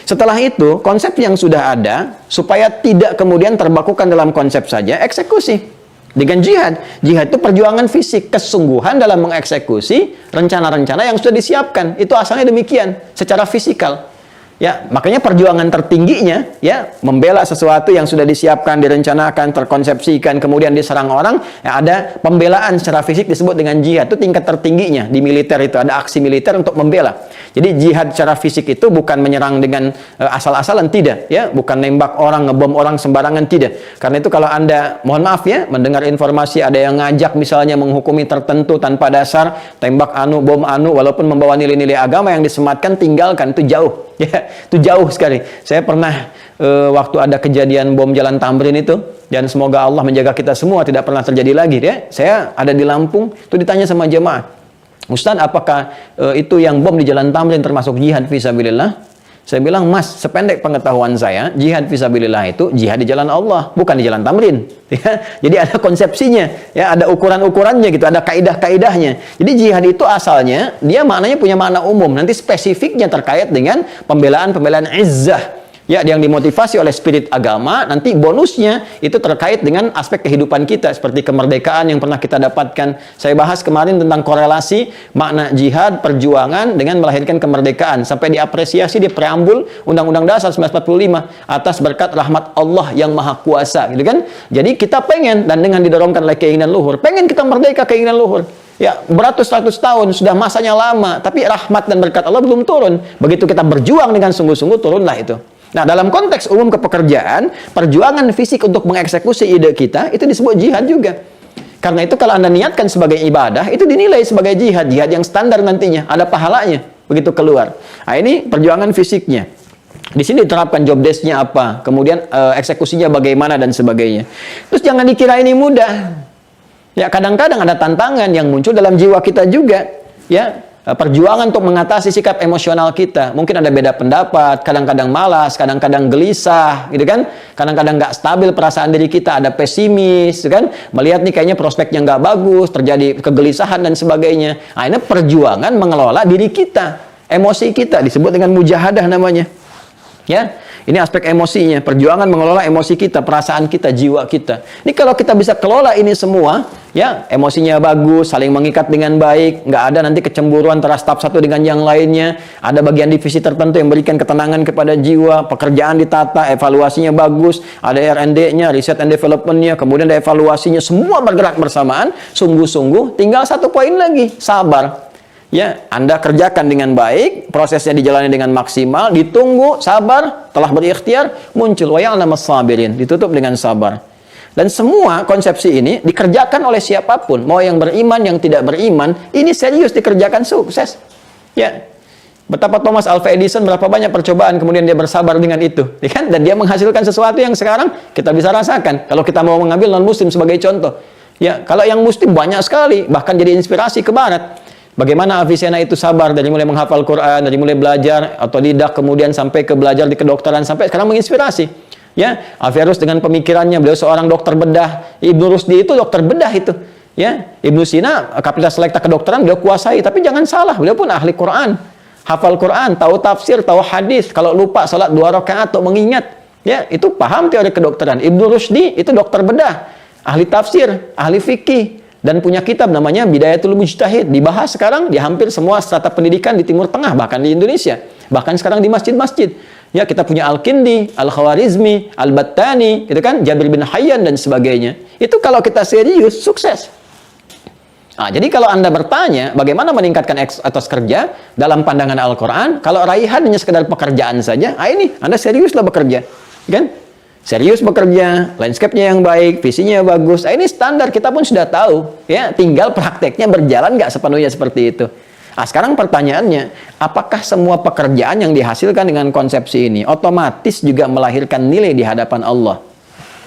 Setelah itu, konsep yang sudah ada, supaya tidak kemudian terbakukan dalam konsep saja, eksekusi. Dengan jihad. Jihad itu perjuangan fisik, kesungguhan dalam mengeksekusi rencana-rencana yang sudah disiapkan. Itu asalnya demikian, secara fisikal. Ya, makanya perjuangan tertingginya ya membela sesuatu yang sudah disiapkan, direncanakan, terkonsepsikan, kemudian diserang orang, ya, ada pembelaan secara fisik disebut dengan jihad. Itu tingkat tertingginya di militer, itu ada aksi militer untuk membela. Jadi jihad secara fisik itu bukan menyerang dengan asal-asalan, tidak ya, bukan nembak orang, ngebom orang sembarangan, tidak. Karena itu kalau Anda mohon maaf ya mendengar informasi ada yang ngajak misalnya menghukumi tertentu tanpa dasar, tembak anu, bom anu, walaupun membawa nilai-nilai agama yang disematkan, tinggalkan, itu jauh. Ya, itu jauh sekali. Saya pernah waktu ada kejadian bom Jalan Tamrin itu, dan semoga Allah menjaga kita semua tidak pernah terjadi lagi ya. Saya ada di Lampung, itu ditanya sama jemaah, Ustaz, apakah itu yang bom di Jalan Tamrin termasuk jihad fisabilillah? Saya bilang, Mas, sependek pengetahuan saya, jihad fisabilillah itu jihad di jalan Allah, bukan di Jalan Tamrin. Ya, jadi ada konsepsinya, ya, ada ukuran-ukurannya gitu, ada kaidah-kaidahnya. Jadi jihad itu asalnya dia maknanya punya makna umum, nanti spesifiknya terkait dengan pembelaan-pembelaan izzah. Ya, yang dimotivasi oleh spirit agama, nanti bonusnya itu terkait dengan aspek kehidupan kita, seperti kemerdekaan yang pernah kita dapatkan. Saya bahas kemarin tentang korelasi makna jihad, perjuangan dengan melahirkan kemerdekaan, sampai diapresiasi di preambul Undang-Undang Dasar 1945 atas berkat rahmat Allah yang Maha Kuasa, gitu kan? Jadi kita pengen, dan dengan didorongkan oleh keinginan luhur, pengen kita merdeka, keinginan luhur. Ya, beratus-ratus tahun, sudah masanya lama, tapi rahmat dan berkat Allah belum turun. Begitu kita berjuang dengan sungguh-sungguh, turunlah itu. Nah, dalam konteks umum kepekerjaan, perjuangan fisik untuk mengeksekusi ide kita, itu disebut jihad juga. Karena itu kalau Anda niatkan sebagai ibadah, itu dinilai sebagai jihad. Jihad yang standar nantinya, ada pahalanya, begitu keluar. Nah, ini perjuangan fisiknya. Di sini diterapkan job desk-nya apa, kemudian eksekusinya bagaimana, dan sebagainya. Terus jangan dikira ini mudah. Ya, kadang-kadang ada tantangan yang muncul dalam jiwa kita juga. Ya, perjuangan untuk mengatasi sikap emosional kita. Mungkin ada beda pendapat, kadang-kadang malas, kadang-kadang gelisah, gitu kan? Kadang-kadang nggak stabil perasaan diri kita, ada pesimis, gitu kan? Melihat nih kayaknya prospeknya nggak bagus, terjadi kegelisahan dan sebagainya. Nah, ini perjuangan mengelola diri kita, emosi kita, disebut dengan mujahadah namanya. Ya, ini aspek emosinya, perjuangan mengelola emosi kita, perasaan kita, jiwa kita. Ini kalau kita bisa kelola ini semua, ya, emosinya bagus, saling mengikat dengan baik, nggak ada nanti kecemburuan antara staf satu dengan yang lainnya, ada bagian divisi tertentu yang berikan ketenangan kepada jiwa, pekerjaan ditata, evaluasinya bagus, ada R&D-nya, research and development-nya, kemudian ada evaluasinya, semua bergerak bersamaan, sungguh-sungguh, tinggal satu poin lagi, sabar. Ya, Anda kerjakan dengan baik, prosesnya dijalani dengan maksimal, ditunggu, sabar, telah berikhtiar, muncul wa ya'lamus sabirin, ditutup dengan sabar. Dan semua konsepsi ini dikerjakan oleh siapapun, mau yang beriman, yang tidak beriman, ini serius dikerjakan sukses. Ya, betapa Thomas Alva Edison, berapa banyak percobaan, kemudian dia bersabar dengan itu, ya kan? Dan dia menghasilkan sesuatu yang sekarang kita bisa rasakan. Kalau kita mau mengambil non-muslim sebagai contoh, ya, kalau yang muslim banyak sekali, bahkan jadi inspirasi ke barat. Bagaimana Avicenna itu sabar dari mulai menghafal Quran, dari mulai belajar otodidak, kemudian sampai ke belajar di kedokteran, sampai sekarang menginspirasi. Ya, Averroes dengan pemikirannya, beliau seorang dokter bedah. Ibnu Rusdi itu dokter bedah itu. Ya, Ibnu Sina Kapital Selekta kedokteran beliau kuasai, tapi jangan salah, beliau pun ahli Quran, hafal Quran, tahu tafsir, tahu hadis. Kalau lupa salat 2 rakaat atau mengingat, ya, itu paham teori kedokteran. Ibnu Rusdi itu dokter bedah, ahli tafsir, ahli fikih, dan punya kitab namanya Bidayatul Mujtahid, dibahas sekarang di hampir semua strata pendidikan di Timur Tengah, bahkan di Indonesia, bahkan sekarang di masjid-masjid. Ya, kita punya Al-Kindi, Al-Khawarizmi, Al-Battani, gitu kan, Jabir bin Hayyan dan sebagainya. Itu kalau kita serius, sukses. Nah, jadi kalau Anda bertanya bagaimana meningkatkan etos kerja dalam pandangan Al-Quran, kalau raihan hanya sekedar pekerjaan saja, ini Anda seriuslah bekerja, kan? Serius bekerja, landscape-nya yang baik, visinya bagus. Ini standar, kita pun sudah tahu, ya. Tinggal prakteknya berjalan nggak sepenuhnya seperti itu. Nah, sekarang pertanyaannya, apakah semua pekerjaan yang dihasilkan dengan konsepsi ini otomatis juga melahirkan nilai di hadapan Allah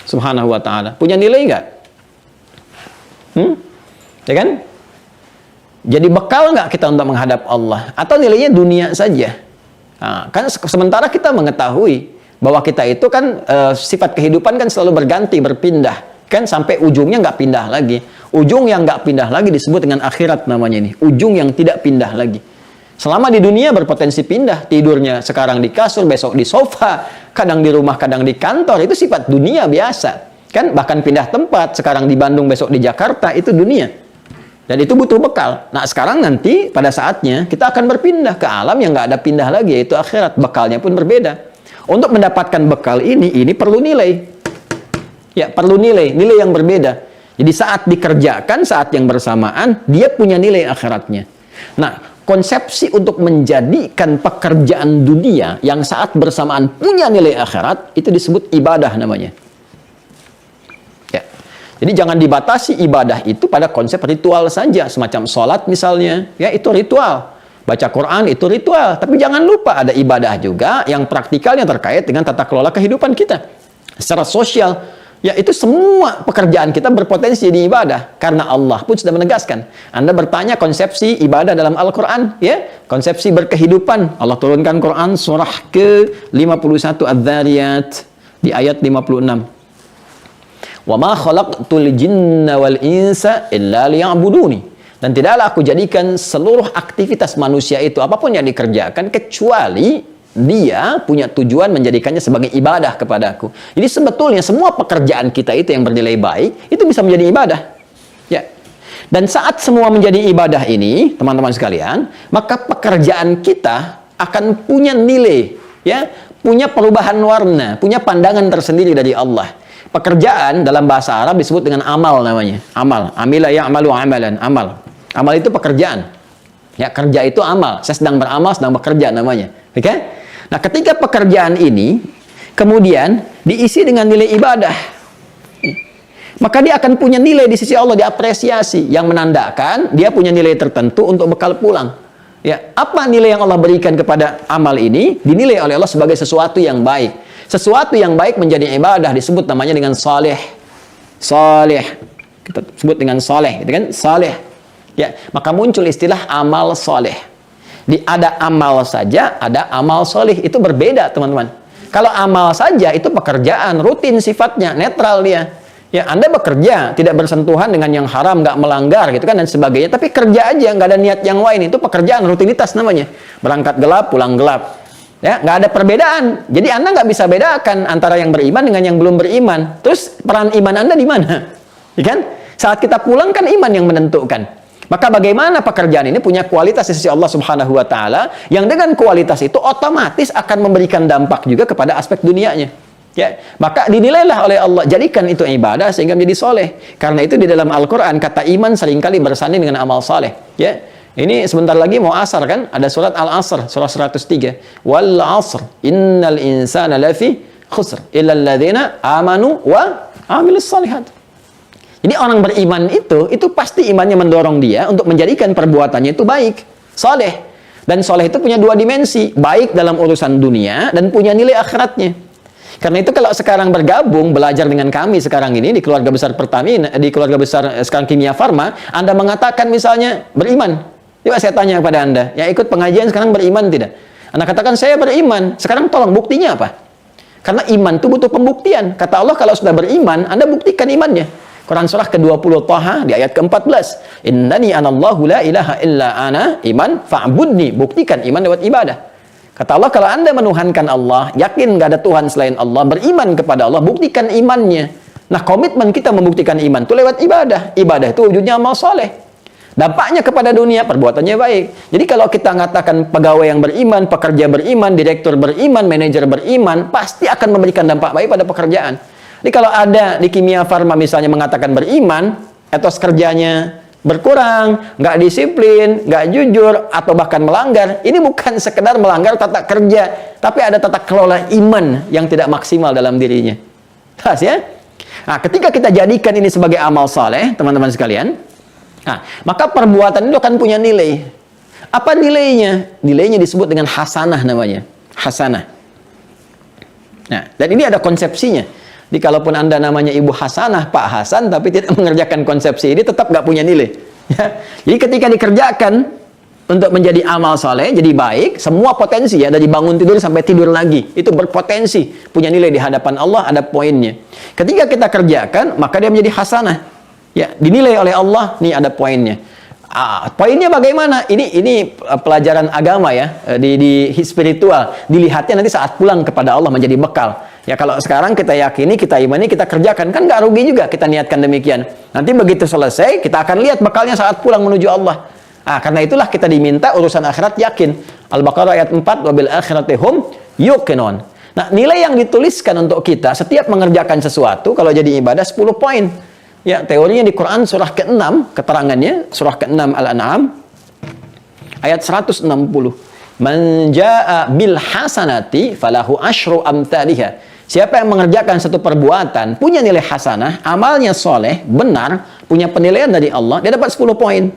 Subhanahu wa ta'ala? Punya nilai nggak? Ya kan? Jadi bekal nggak kita untuk menghadap Allah? Atau nilainya dunia saja? Nah, kan sementara kita mengetahui bahwa kita itu kan sifat kehidupan kan selalu berganti, berpindah. Kan sampai ujungnya nggak pindah lagi. Ujung yang nggak pindah lagi disebut dengan akhirat namanya ini. Ujung yang tidak pindah lagi. Selama di dunia berpotensi pindah. Tidurnya sekarang di kasur, besok di sofa. Kadang di rumah, kadang di kantor. Itu sifat dunia biasa. Kan bahkan pindah tempat. Sekarang di Bandung, besok di Jakarta. Itu dunia. Dan itu butuh bekal. Nah, sekarang nanti pada saatnya kita akan berpindah ke alam yang nggak ada pindah lagi, yaitu akhirat. Bekalnya pun berbeda. Untuk mendapatkan bekal ini perlu nilai. Ya, perlu nilai yang berbeda. Jadi saat dikerjakan, saat yang bersamaan, dia punya nilai akhiratnya. Nah, konsepsi untuk menjadikan pekerjaan dunia yang saat bersamaan punya nilai akhirat, itu disebut ibadah namanya. Ya. Jadi jangan dibatasi ibadah itu pada konsep ritual saja, semacam sholat misalnya, ya itu ritual. Baca Quran itu ritual, tapi jangan lupa ada ibadah juga yang praktikalnya terkait dengan tata kelola kehidupan kita. Secara sosial, ya itu semua pekerjaan kita berpotensi di ibadah. Karena Allah pun sudah menegaskan. Anda bertanya konsepsi ibadah dalam Al-Quran, ya, konsepsi berkehidupan. Allah turunkan Quran surah ke-51 Adz-Dzariyat di ayat 56. Wa ma khalaqtul jinna wal insa illa liya'buduni. Dan tidaklah aku jadikan seluruh aktivitas manusia itu, apapun yang dikerjakan, kecuali dia punya tujuan menjadikannya sebagai ibadah kepadaku. Jadi sebetulnya semua pekerjaan kita itu yang bernilai baik, itu bisa menjadi ibadah. Ya. Dan saat semua menjadi ibadah ini, teman-teman sekalian, maka pekerjaan kita akan punya nilai, ya, punya perubahan warna, punya pandangan tersendiri dari Allah. Pekerjaan dalam bahasa Arab disebut dengan amal namanya. Amal. Amila ya'malu amalan. Amal. Amal itu pekerjaan. Ya, kerja itu amal. Saya sedang beramal, sedang bekerja namanya. Oke? Okay? Nah, ketika pekerjaan ini kemudian diisi dengan nilai ibadah, maka dia akan punya nilai di sisi Allah, diapresiasi, yang menandakan dia punya nilai tertentu untuk bekal pulang. Ya, apa nilai yang Allah berikan kepada amal ini? Dinilai oleh Allah sebagai sesuatu yang baik. Sesuatu yang baik menjadi ibadah disebut namanya dengan saleh. Saleh. Kita sebut dengan saleh, gitu kan? Saleh. Ya, maka muncul istilah amal saleh. Ada amal saja, ada amal solih. Itu berbeda, teman-teman. Kalau amal saja, itu pekerjaan, rutin sifatnya, netral dia. Ya, Anda bekerja, tidak bersentuhan dengan yang haram, nggak melanggar, gitu kan, dan sebagainya. Tapi kerja aja, nggak ada niat yang lain. Itu pekerjaan, rutinitas namanya. Berangkat gelap, pulang gelap. Ya, nggak ada perbedaan. Jadi Anda nggak bisa bedakan antara yang beriman dengan yang belum beriman. Terus peran iman Anda di mana? Ya kan? Saat kita pulang kan iman yang menentukan. Maka bagaimana pekerjaan ini punya kualitas di sisi Allah Subhanahu wa Ta'ala, yang dengan kualitas itu otomatis akan memberikan dampak juga kepada aspek dunianya. Ya, maka dinilailah oleh Allah, jadikan itu ibadah sehingga menjadi soleh. Karena itu di dalam Al-Quran kata iman seringkali bersanding dengan amal soleh. Ya, ini sebentar lagi mau asar kan? Ada surat Al-Asr, surah 103. Wal asr, innal insana lafi khusr, illal ladzina amanu wa amilus salihat. Jadi orang beriman itu pasti imannya mendorong dia untuk menjadikan perbuatannya itu baik, soleh. Dan soleh itu punya dua dimensi, baik dalam urusan dunia dan punya nilai akhiratnya. Karena itu kalau sekarang bergabung, belajar dengan kami sekarang ini di keluarga besar Pertamina, di keluarga besar sekarang Kimia Farma, Anda mengatakan misalnya beriman. Coba saya tanya kepada Anda, ya ikut pengajian sekarang beriman tidak? Anda katakan saya beriman, sekarang tolong buktinya apa? Karena iman itu butuh pembuktian. Kata Allah kalau sudah beriman, Anda buktikan imannya. Quran surah ke-20 Taha di ayat ke-14. Innani anallahu la ilaha illa ana iman fa'budni. Buktikan iman lewat ibadah. Kata Allah, kalau Anda menuhankan Allah, yakin nggak ada Tuhan selain Allah, beriman kepada Allah, buktikan imannya. Nah, komitmen kita membuktikan iman itu lewat ibadah. Ibadah itu wujudnya amal soleh. Dampaknya kepada dunia, perbuatannya baik. Jadi kalau kita mengatakan pegawai yang beriman, pekerja beriman, direktur beriman, manajer beriman, pasti akan memberikan dampak baik pada pekerjaan. Jadi kalau ada di kimia farma misalnya mengatakan beriman, etos kerjanya berkurang, nggak disiplin, nggak jujur, atau bahkan melanggar, ini bukan sekedar melanggar tata kerja, tapi ada tata kelola iman yang tidak maksimal dalam dirinya. Jelas ya? Nah, ketika kita jadikan ini sebagai amal saleh, teman-teman sekalian, nah, maka perbuatan itu akan punya nilai. Apa nilainya? Nilainya disebut dengan hasanah namanya. Hasanah. Nah, dan ini ada konsepsinya. Jadi kalaupun Anda namanya Ibu Hasanah, Pak Hasan, tapi tidak mengerjakan konsepsi ini, tetap nggak punya nilai. Ya. Jadi ketika dikerjakan untuk menjadi amal soleh, jadi baik, semua potensi ya, dari bangun tidur sampai tidur lagi, itu berpotensi, punya nilai di hadapan Allah, ada poinnya. Ketika kita kerjakan, maka dia menjadi hasanah. Ya, dinilai oleh Allah, nih ada poinnya. Poinnya bagaimana? Ini pelajaran agama ya, di spiritual. Dilihatnya nanti saat pulang kepada Allah menjadi bekal. Ya kalau sekarang kita yakini, kita imani, kita kerjakan, kan nggak rugi juga kita niatkan demikian. Nanti begitu selesai, kita akan lihat bekalnya saat pulang menuju Allah. Karena itulah kita diminta urusan akhirat yakin. Al-Baqarah ayat 4, wabil akhirati hum yuqinun. Nah, nilai yang dituliskan untuk kita setiap mengerjakan sesuatu, kalau jadi ibadah 10 poin. Ya, teorinya di Quran surah ke-6, keterangannya, surah ke-6 Al-An'am, ayat 160. Man jaa'a bil hasanati falahu asyru amthaliha. Siapa yang mengerjakan satu perbuatan, punya nilai hasanah, amalnya soleh, benar, punya penilaian dari Allah, dia dapat 10 poin.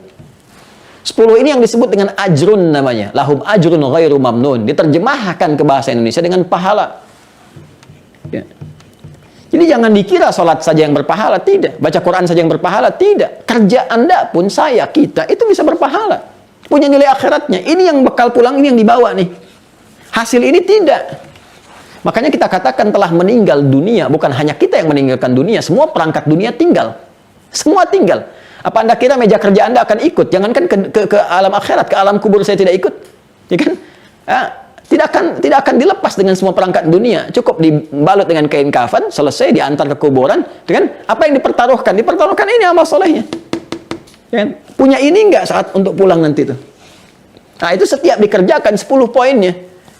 10 ini yang disebut dengan ajrun namanya. Lahum ajrun ghairu mamnun. Diterjemahkan ke bahasa Indonesia dengan pahala. Ya. Jadi jangan dikira sholat saja yang berpahala, tidak. Baca Quran saja yang berpahala, tidak. Kerja Anda pun, saya, kita, itu bisa berpahala. Punya nilai akhiratnya. Ini yang bekal pulang, ini yang dibawa nih. Hasil ini tidak. Makanya kita katakan telah meninggal dunia. Bukan hanya kita yang meninggalkan dunia. Semua perangkat dunia tinggal. Semua tinggal. Apa Anda kira meja kerja Anda akan ikut? Jangankan ke alam akhirat, ke alam kubur saya tidak ikut. Ya kan? Tidak akan dilepas dengan semua perangkat dunia. Cukup dibalut dengan kain kafan, selesai diantar ke kuburan. Ya kan? Apa yang dipertaruhkan? Dipertaruhkan ini amal solehnya. Ya kan? Punya ini enggak saat untuk pulang nanti itu? Nah, itu setiap dikerjakan 10 poinnya.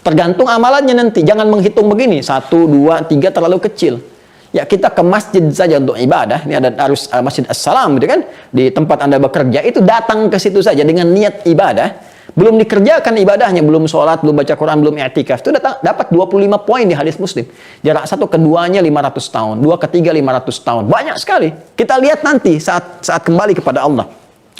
Tergantung amalannya nanti. Jangan menghitung begini. 1, 2, 3 terlalu kecil. Ya, kita ke masjid saja untuk ibadah. Ini ada harus Masjid As-Salam gitu kan. Di tempat Anda bekerja, itu datang ke situ saja dengan niat ibadah. Belum dikerjakan ibadahnya, belum sholat, belum baca Quran, belum i'tikaf. Itu dapat 25 poin di hadis Muslim. Jarak satu keduanya 500 tahun, dua ketiga 500 tahun. Banyak sekali. Kita lihat nanti saat kembali kepada Allah.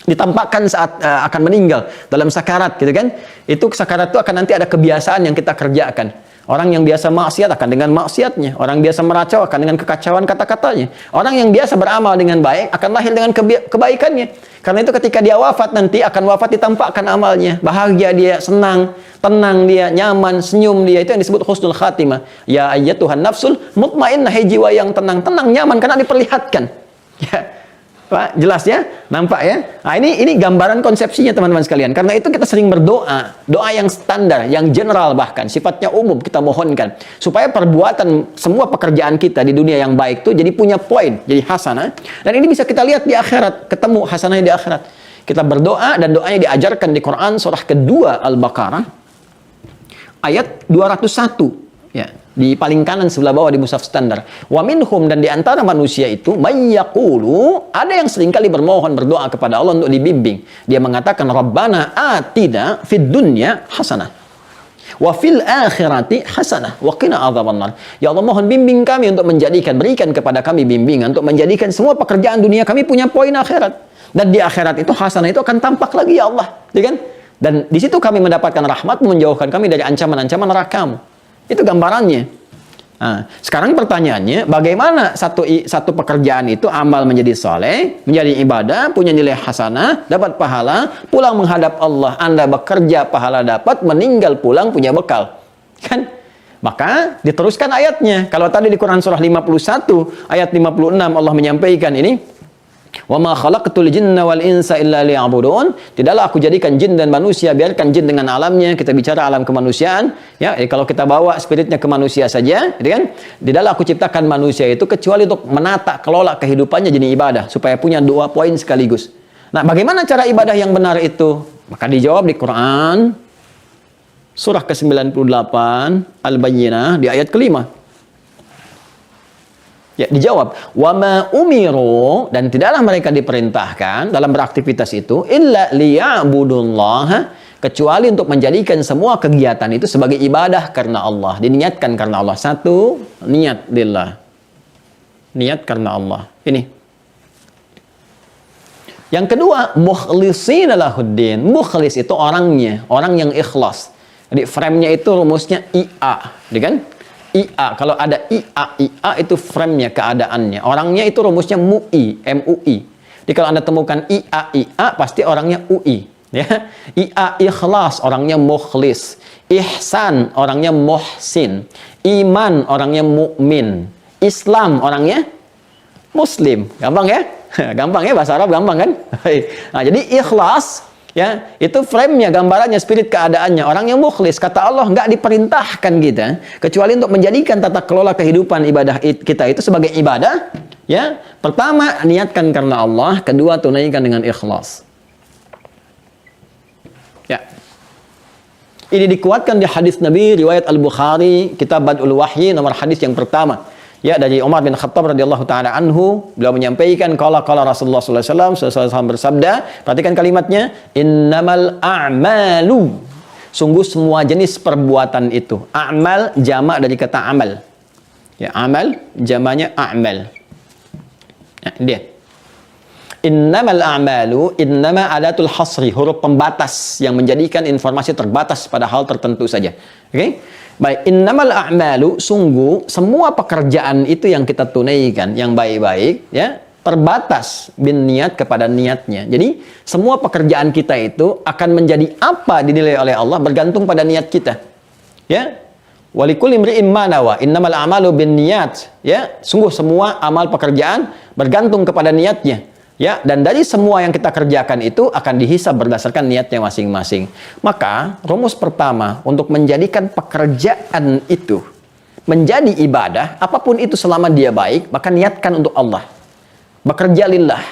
Ditampakkan saat akan meninggal dalam sakarat gitu kan. Itu sakarat itu akan nanti ada kebiasaan yang kita kerjakan. Orang yang biasa maksiat akan dengan maksiatnya. Orang biasa meracau akan dengan kekacauan kata-katanya. Orang yang biasa beramal dengan baik akan lahir dengan kebaikannya. Karena itu ketika dia wafat nanti akan wafat ditampakkan amalnya. Bahagia dia, senang, tenang dia, nyaman, senyum dia. Itu yang disebut husnul khatimah. Ya ayyatuhan nafsul mutmainnah, jiwa yang tenang, nyaman karena diperlihatkan. Ya. Pak, jelas ya? Nampak ya? Nah, ini gambaran konsepsinya teman-teman sekalian. Karena itu kita sering berdoa, doa yang standar, yang general bahkan, sifatnya umum kita mohonkan. Supaya perbuatan, semua pekerjaan kita di dunia yang baik itu jadi punya poin, jadi hasanah. Dan ini bisa kita lihat di akhirat, ketemu hasanahnya di akhirat. Kita berdoa dan doanya diajarkan di Quran surah kedua Al-Baqarah, ayat 201. Ya, di paling kanan sebelah bawah di mushaf standar. Wa minhum, dan di antara manusia itu may yaqulu, ada yang seringkali bermohon berdoa kepada Allah untuk dibimbing. Dia mengatakan Rabbana atina fid dunya hasanah wa fil akhirati hasanah wa qina adzabannar. Ya Allah, mohon bimbing kami untuk berikan kepada kami bimbingan untuk menjadikan semua pekerjaan dunia kami punya poin akhirat. Dan di akhirat itu hasanah itu akan tampak lagi ya Allah, ya kan? Dan di situ kami mendapatkan rahmat menjauhkan kami dari ancaman-ancaman neraka-Mu. Itu gambarannya. Nah, sekarang pertanyaannya, bagaimana satu pekerjaan itu amal menjadi soleh, menjadi ibadah, punya nilai hasanah, dapat pahala, pulang menghadap Allah, Anda bekerja, pahala dapat, meninggal pulang punya bekal. Kan? Maka diteruskan ayatnya. Kalau tadi di Quran surah 51 ayat 56 Allah menyampaikan ini, wa ma khalaqtul jinna wal insa illa liya'budun. Tidaklah aku jadikan jin dan manusia, biarkan jin dengan alamnya, kita bicara alam kemanusiaan ya. Kalau kita bawa spiritnya ke manusia saja, gitu kan? Tidaklah aku ciptakan manusia itu kecuali untuk menata kelola kehidupannya jadi ibadah, supaya punya 2 poin sekaligus. Nah, bagaimana cara ibadah yang benar itu? Maka dijawab di Quran surah ke-98 Al-Bayyinah di ayat kelima. Ya, dijawab, wa ma umiru, dan tidaklah mereka diperintahkan dalam beraktivitas itu illa liya'budullaha, kecuali untuk menjadikan semua kegiatan itu sebagai ibadah karena Allah, diniatkan karena Allah. Satu, niat lillah. Niat karena Allah. Ini. Yang kedua, mukhlishina lahuddin. Mukhlis itu orangnya, orang yang ikhlas. Jadi frame-nya itu rumusnya IA, kan? IA, kalau ada IA itu frame-nya, keadaannya. Orangnya itu rumusnya MUI. Jadi kalau Anda temukan IA, pasti orangnya UI. Ya. IA ikhlas, orangnya mukhlis. Ihsan, orangnya muhsin. Iman, orangnya mukmin. Islam, orangnya muslim. Gampang ya? Gampang ya, bahasa Arab gampang kan? Nah, jadi ikhlas, ya, itu frame-nya, gambarannya, spirit keadaannya. Orang yang mukhlis, kata Allah, nggak diperintahkan kita kecuali untuk menjadikan tata kelola kehidupan ibadah kita itu sebagai ibadah. Ya, pertama niatkan karena Allah, kedua tunaikan dengan ikhlas. Ya, ini dikuatkan di hadis Nabi riwayat Al-Bukhari, kitab Bad'ul Wahyi, nomor hadis yang pertama. Ya, dari Umar bin Khattab radhiyallahu taala anhu, beliau menyampaikan qala Rasulullah sallallahu alaihi wasallam bersabda, perhatikan kalimatnya, innamal a'malu, sungguh semua jenis perbuatan itu. A'mal jamak dari kata amal. Ya, amal jamaknya a'mal. Nah, dia. Innamal a'malu, innama adatul hasri, huruf pembatas yang menjadikan informasi terbatas pada hal tertentu saja. Oke? Okay? Baik, innamal a'malu, sungguh semua pekerjaan itu yang kita tunaikan yang baik-baik, ya, terbatas bin niat kepada niatnya. Jadi semua pekerjaan kita itu akan menjadi apa dinilai oleh Allah bergantung pada niat kita. Ya. Walikulli imri'in ma nawa, innamal a'malu bin niat. Ya, sungguh semua amal pekerjaan bergantung kepada niatnya. Ya, dan dari semua yang kita kerjakan itu akan dihisab berdasarkan niatnya masing-masing. Maka, rumus pertama untuk menjadikan pekerjaan itu menjadi ibadah, apapun itu selama dia baik, maka niatkan untuk Allah. Bekerja lillah.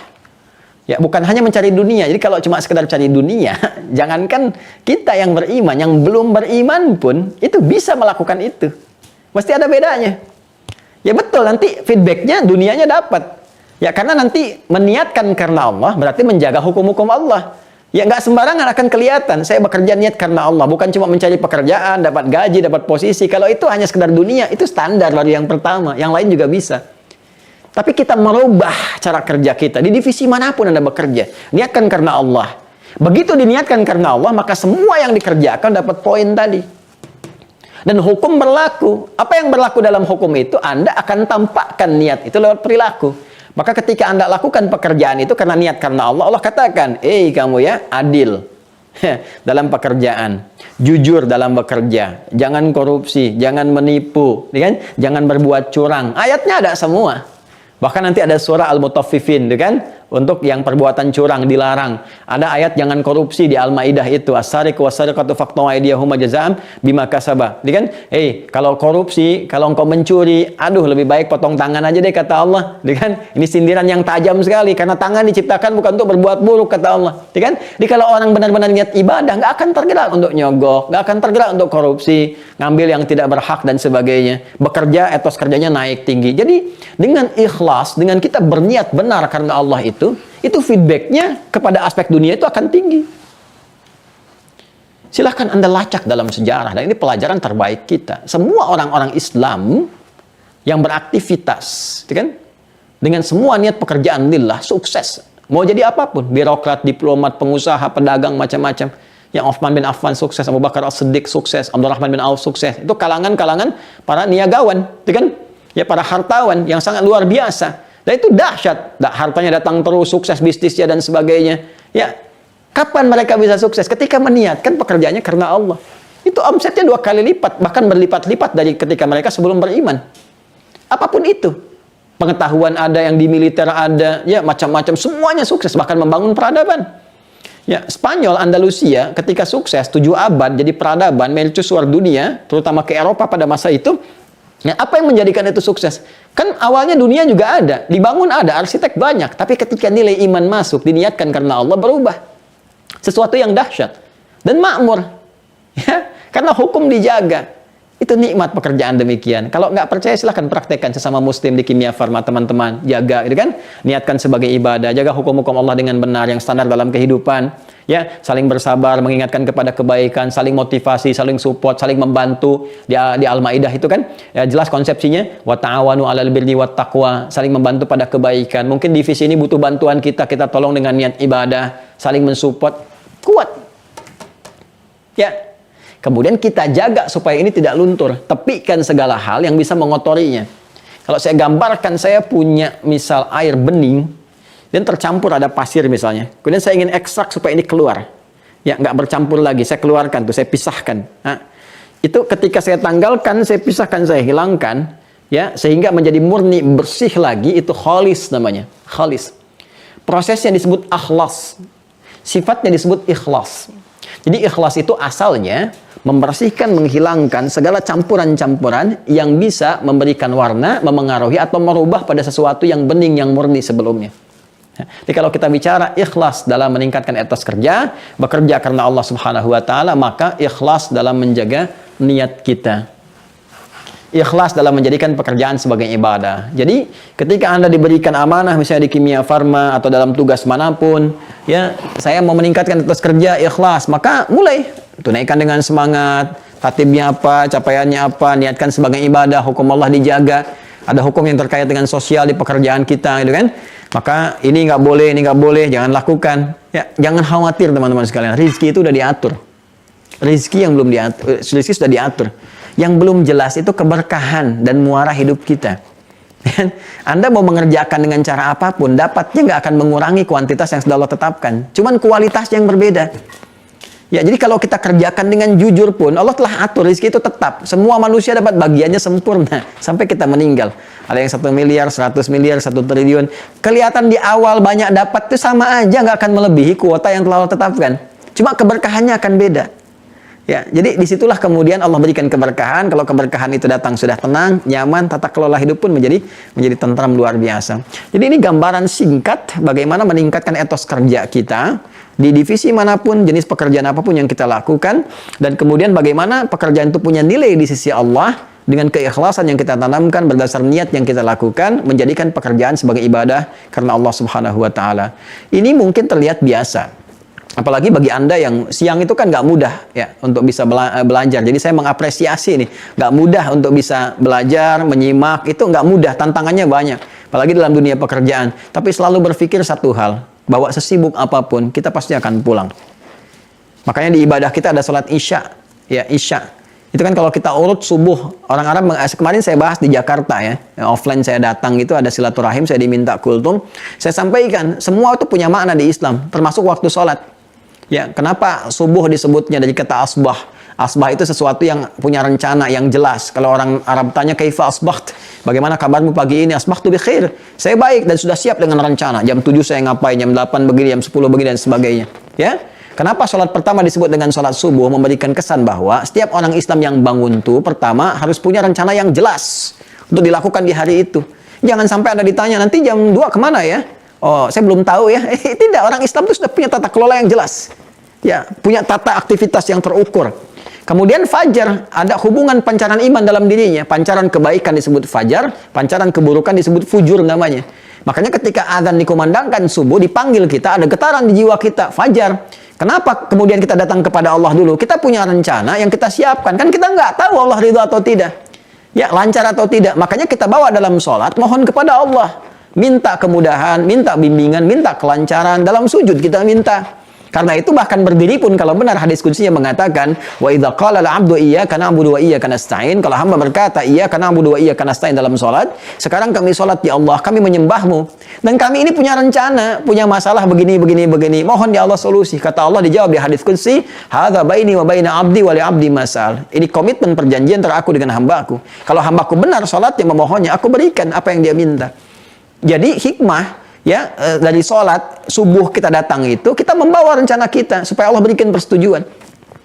Ya, bukan hanya mencari dunia. Jadi kalau cuma sekedar cari dunia, jangankan kita yang beriman, yang belum beriman pun itu bisa melakukan itu. Mesti ada bedanya. Ya betul, nanti feedbacknya dunianya dapat. Ya, karena nanti meniatkan karena Allah berarti menjaga hukum-hukum Allah. Ya, nggak sembarangan akan kelihatan. Saya bekerja niat karena Allah, bukan cuma mencari pekerjaan, dapat gaji, dapat posisi. Kalau itu hanya sekedar dunia, itu standar baru yang pertama. Yang lain juga bisa. Tapi kita merubah cara kerja kita di divisi manapun Anda bekerja. Niatkan karena Allah. Begitu diniatkan karena Allah, maka semua yang dikerjakan dapat poin tadi. Dan hukum berlaku. Apa yang berlaku dalam hukum itu, Anda akan tampakkan niat itu lewat perilaku. Maka ketika Anda lakukan pekerjaan itu karena niat karena Allah, Allah katakan, kamu ya, adil dalam pekerjaan, jujur dalam bekerja, jangan korupsi, jangan menipu, kan? Jangan berbuat curang. Ayatnya ada semua. Bahkan nanti ada surah Al-Mutaffifin, kan? Untuk yang perbuatan curang dilarang. Ada ayat jangan korupsi di Al-Maidah itu, as-sariqu was-sariqatu faqta'u aydiyahuma jazaa'an bima kasaba. Kan? Kalau korupsi, kalau engkau mencuri, aduh lebih baik potong tangan aja deh kata Allah. Kan? Ini sindiran yang tajam sekali karena tangan diciptakan bukan untuk berbuat buruk kata Allah. Kan? Jadi kalau orang benar-benar niat ibadah, nggak akan tergerak untuk nyogok, nggak akan tergerak untuk korupsi, ngambil yang tidak berhak dan sebagainya. Bekerja, etos kerjanya naik tinggi. Jadi dengan ikhlas, dengan kita berniat benar karena Allah itu feedbacknya kepada aspek dunia itu akan tinggi. Silahkan Anda lacak dalam sejarah, dan ini pelajaran terbaik kita. Semua orang-orang Islam yang beraktivitas, kan, dengan semua niat pekerjaan lillah, sukses. Mau jadi apapun, birokrat, diplomat, pengusaha, pedagang, macam-macam. Yang Uthman bin Affan sukses, Abu Bakar As-Siddiq sukses, Abdurrahman bin Auf sukses. Itu kalangan-kalangan para niagawan, kan? Ya, para hartawan yang sangat luar biasa. Dan itu dahsyat, hartanya datang terus, sukses bisnisnya dan sebagainya. Ya, kapan mereka bisa sukses? Ketika meniatkan pekerjaannya karena Allah. Itu omsetnya 2 kali lipat, bahkan berlipat-lipat dari ketika mereka sebelum beriman. Apapun itu, pengetahuan ada, yang di militer ada, ya macam-macam, semuanya sukses, bahkan membangun peradaban. Ya, Spanyol, Andalusia ketika sukses 7 abad jadi peradaban, mercusuar dunia, terutama ke Eropa pada masa itu. Nah, apa yang menjadikan itu sukses? Kan awalnya dunia juga ada, dibangun ada, arsitek banyak, tapi ketika nilai iman masuk, diniatkan karena Allah, berubah. Sesuatu yang dahsyat dan makmur. Ya, karena hukum dijaga. Itu nikmat pekerjaan demikian. Kalau nggak percaya silahkan praktekkan sesama muslim di Kimia Farma, teman-teman. Jaga, gitu kan? Niatkan sebagai ibadah. Jaga hukum-hukum Allah dengan benar yang standar dalam kehidupan. Ya, saling bersabar, mengingatkan kepada kebaikan, saling motivasi, saling support, saling membantu. Di Al-Maidah itu kan, ya, jelas konsepsinya. Wa ta'awanu 'alal birri wat taqwa, saling membantu pada kebaikan. Mungkin divisi ini butuh bantuan kita tolong dengan niat ibadah, saling mensupport. Kuat. Ya. Kemudian kita jaga supaya ini tidak luntur. Tepikan segala hal yang bisa mengotorinya. Kalau saya gambarkan, saya punya misal air bening dan tercampur ada pasir misalnya. Kemudian saya ingin ekstrak supaya ini keluar. Ya, nggak bercampur lagi. Saya keluarkan tuh, saya pisahkan. Nah, itu ketika saya tanggalkan, saya pisahkan, saya hilangkan, ya, sehingga menjadi murni, bersih lagi, itu khalis namanya. Khalis. Prosesnya disebut akhlas. Sifatnya disebut ikhlas. Jadi ikhlas itu asalnya membersihkan, menghilangkan segala campuran-campuran yang bisa memberikan warna, memengaruhi atau merubah pada sesuatu yang bening, yang murni sebelumnya. Jadi kalau kita bicara ikhlas dalam meningkatkan etos kerja, bekerja karena Allah Subhanahu wa taala, maka ikhlas dalam menjaga niat kita. Ikhlas dalam menjadikan pekerjaan sebagai ibadah. Jadi ketika Anda diberikan amanah misalnya di Kimia Farma atau dalam tugas manapun, ya, saya mau meningkatkan etos kerja, ikhlas, maka mulai tunaikan dengan semangat. Tatibnya apa, capaiannya apa, niatkan sebagai ibadah, hukum Allah dijaga. Ada hukum yang terkait dengan sosial di pekerjaan kita, gitu kan? Maka ini nggak boleh, jangan lakukan. Ya, jangan khawatir teman-teman sekalian. Rizki itu udah diatur. Rizki yang belum diatur, rizki sudah diatur. Yang belum jelas itu keberkahan dan muara hidup kita. Anda mau mengerjakan dengan cara apapun, dapatnya nggak akan mengurangi kuantitas yang sudah Allah tetapkan. Cuman kualitas yang berbeda. Ya, jadi kalau kita kerjakan dengan jujur pun, Allah telah atur rezeki itu tetap. Semua manusia dapat bagiannya sempurna sampai kita meninggal. Ada yang 1 miliar, 100 miliar, 1 triliun. Kelihatan di awal banyak dapat itu sama aja, nggak akan melebihi kuota yang telah Allah tetapkan. Cuma keberkahannya akan beda. Ya, jadi disitulah kemudian Allah berikan keberkahan. Kalau keberkahan itu datang sudah tenang, nyaman, tata kelola hidup pun menjadi tentram luar biasa. Jadi ini gambaran singkat bagaimana meningkatkan etos kerja kita di divisi manapun, jenis pekerjaan apapun yang kita lakukan, dan kemudian bagaimana pekerjaan itu punya nilai di sisi Allah dengan keikhlasan yang kita tanamkan berdasar niat yang kita lakukan, menjadikan pekerjaan sebagai ibadah karena Allah Subhanahu wa taala. Ini mungkin terlihat biasa. Apalagi bagi Anda yang siang itu kan nggak mudah ya untuk bisa belajar. Jadi saya mengapresiasi nih, nggak mudah untuk bisa belajar, menyimak, itu nggak mudah, tantangannya banyak. Apalagi dalam dunia pekerjaan. Tapi selalu berpikir satu hal, bahwa sesibuk apapun kita pasti akan pulang. Makanya di ibadah kita ada sholat isya, ya isya. Itu kan kalau kita urut subuh, orang Arab, kemarin saya bahas di Jakarta ya, offline saya datang itu ada silaturahim, saya diminta kultum. Saya sampaikan, semua itu punya makna di Islam, termasuk waktu sholat. Ya, kenapa subuh disebutnya dari kata asbah? Asbah itu sesuatu yang punya rencana, yang jelas. Kalau orang Arab tanya, kaifa asbaht? Bagaimana kabarmu pagi ini? Asbahtu bi khair. Saya baik dan sudah siap dengan rencana. Jam 7 saya ngapain, jam 8 begini, jam 10 begini, dan sebagainya. Ya, kenapa sholat pertama disebut dengan sholat subuh? Memberikan kesan bahwa setiap orang Islam yang bangun itu, pertama harus punya rencana yang jelas untuk dilakukan di hari itu. Jangan sampai Anda ditanya, nanti jam 2 kemana ya? Oh, saya belum tahu ya. Tidak, orang Islam itu sudah punya tata kelola yang jelas. Ya, punya tata aktivitas yang terukur. Kemudian fajar, ada hubungan pancaran iman dalam dirinya. Pancaran kebaikan disebut fajar, pancaran keburukan disebut fujur namanya. Makanya ketika azan dikumandangkan subuh, dipanggil kita, ada getaran di jiwa kita, fajar. Kenapa kemudian kita datang kepada Allah dulu? Kita punya rencana yang kita siapkan. Kan kita nggak tahu Allah ridho atau tidak. Ya, lancar atau tidak. Makanya kita bawa dalam sholat, mohon kepada Allah. Minta kemudahan, minta bimbingan, minta kelancaran. Dalam sujud kita minta. Karena itu bahkan berdiri pun kalau benar hadis qudsinya mengatakan wa idza qala al-'abdu iyyaka na'budu wa iyyaka nasta'in, kalau hamba berkata iyyaka na'budu wa iyyaka nasta'in dalam salat, sekarang kami salat ya Allah, kami menyembahmu dan kami ini punya rencana, punya masalah begini, mohon ya Allah solusi. Kata Allah dijawab di hadis qudsi, hadza baini wa baina 'abdi wa li 'abdi masal. Ini komitmen perjanjian antara aku dengan hambaku. Kalau hambaku benar salatnya memohonnya, aku berikan apa yang dia minta. Jadi hikmah ya, dari sholat subuh kita datang itu, kita membawa rencana kita supaya Allah berikan persetujuan.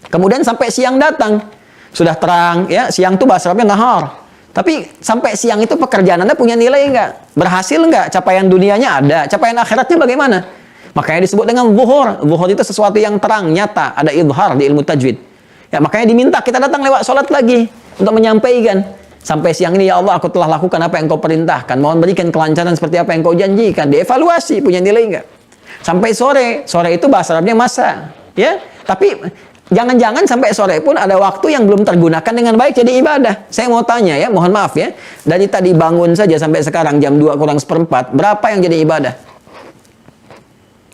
Kemudian sampai siang datang, sudah terang ya, siang itu bahasa Arabnya nahar. Tapi sampai siang itu pekerjaan Anda punya nilai nggak? Berhasil nggak? Capaian dunianya ada, capaian akhiratnya bagaimana? Makanya disebut dengan zuhur. Zuhur itu sesuatu yang terang, nyata, ada idhar di ilmu tajwid. Ya, makanya diminta kita datang lewat sholat lagi untuk menyampaikan. Sampai siang ini, ya Allah, aku telah lakukan apa yang kau perintahkan. Mohon berikan kelancaran seperti apa yang kau janjikan. Dievaluasi, punya nilai nggak? Sampai sore. Sore itu bahasa Arabnya masa. Ya, tapi jangan-jangan sampai sore pun ada waktu yang belum tergunakan dengan baik jadi ibadah. Saya mau tanya ya, mohon maaf ya. Dari tadi bangun saja sampai sekarang jam 2 kurang seperempat, berapa yang jadi ibadah?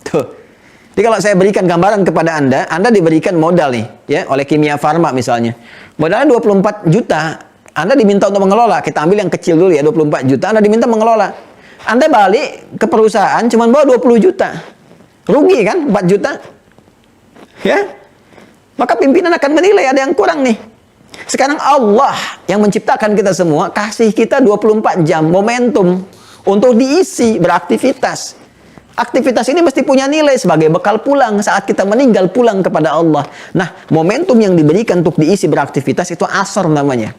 Tuh. Jadi kalau saya berikan gambaran kepada Anda diberikan modal nih, ya, oleh Kimia Farma misalnya. Modalnya 24 juta, Anda diminta untuk mengelola. Kita ambil yang kecil dulu ya, 24 juta, Anda diminta mengelola. Anda balik ke perusahaan cuma bawa 20 juta. Rugi kan 4 juta? Ya. Maka pimpinan akan menilai ada yang kurang nih. Sekarang Allah yang menciptakan kita semua kasih kita 24 jam momentum untuk diisi beraktivitas. Aktivitas ini mesti punya nilai sebagai bekal pulang saat kita meninggal pulang kepada Allah. Nah, momentum yang diberikan untuk diisi beraktivitas itu asar namanya.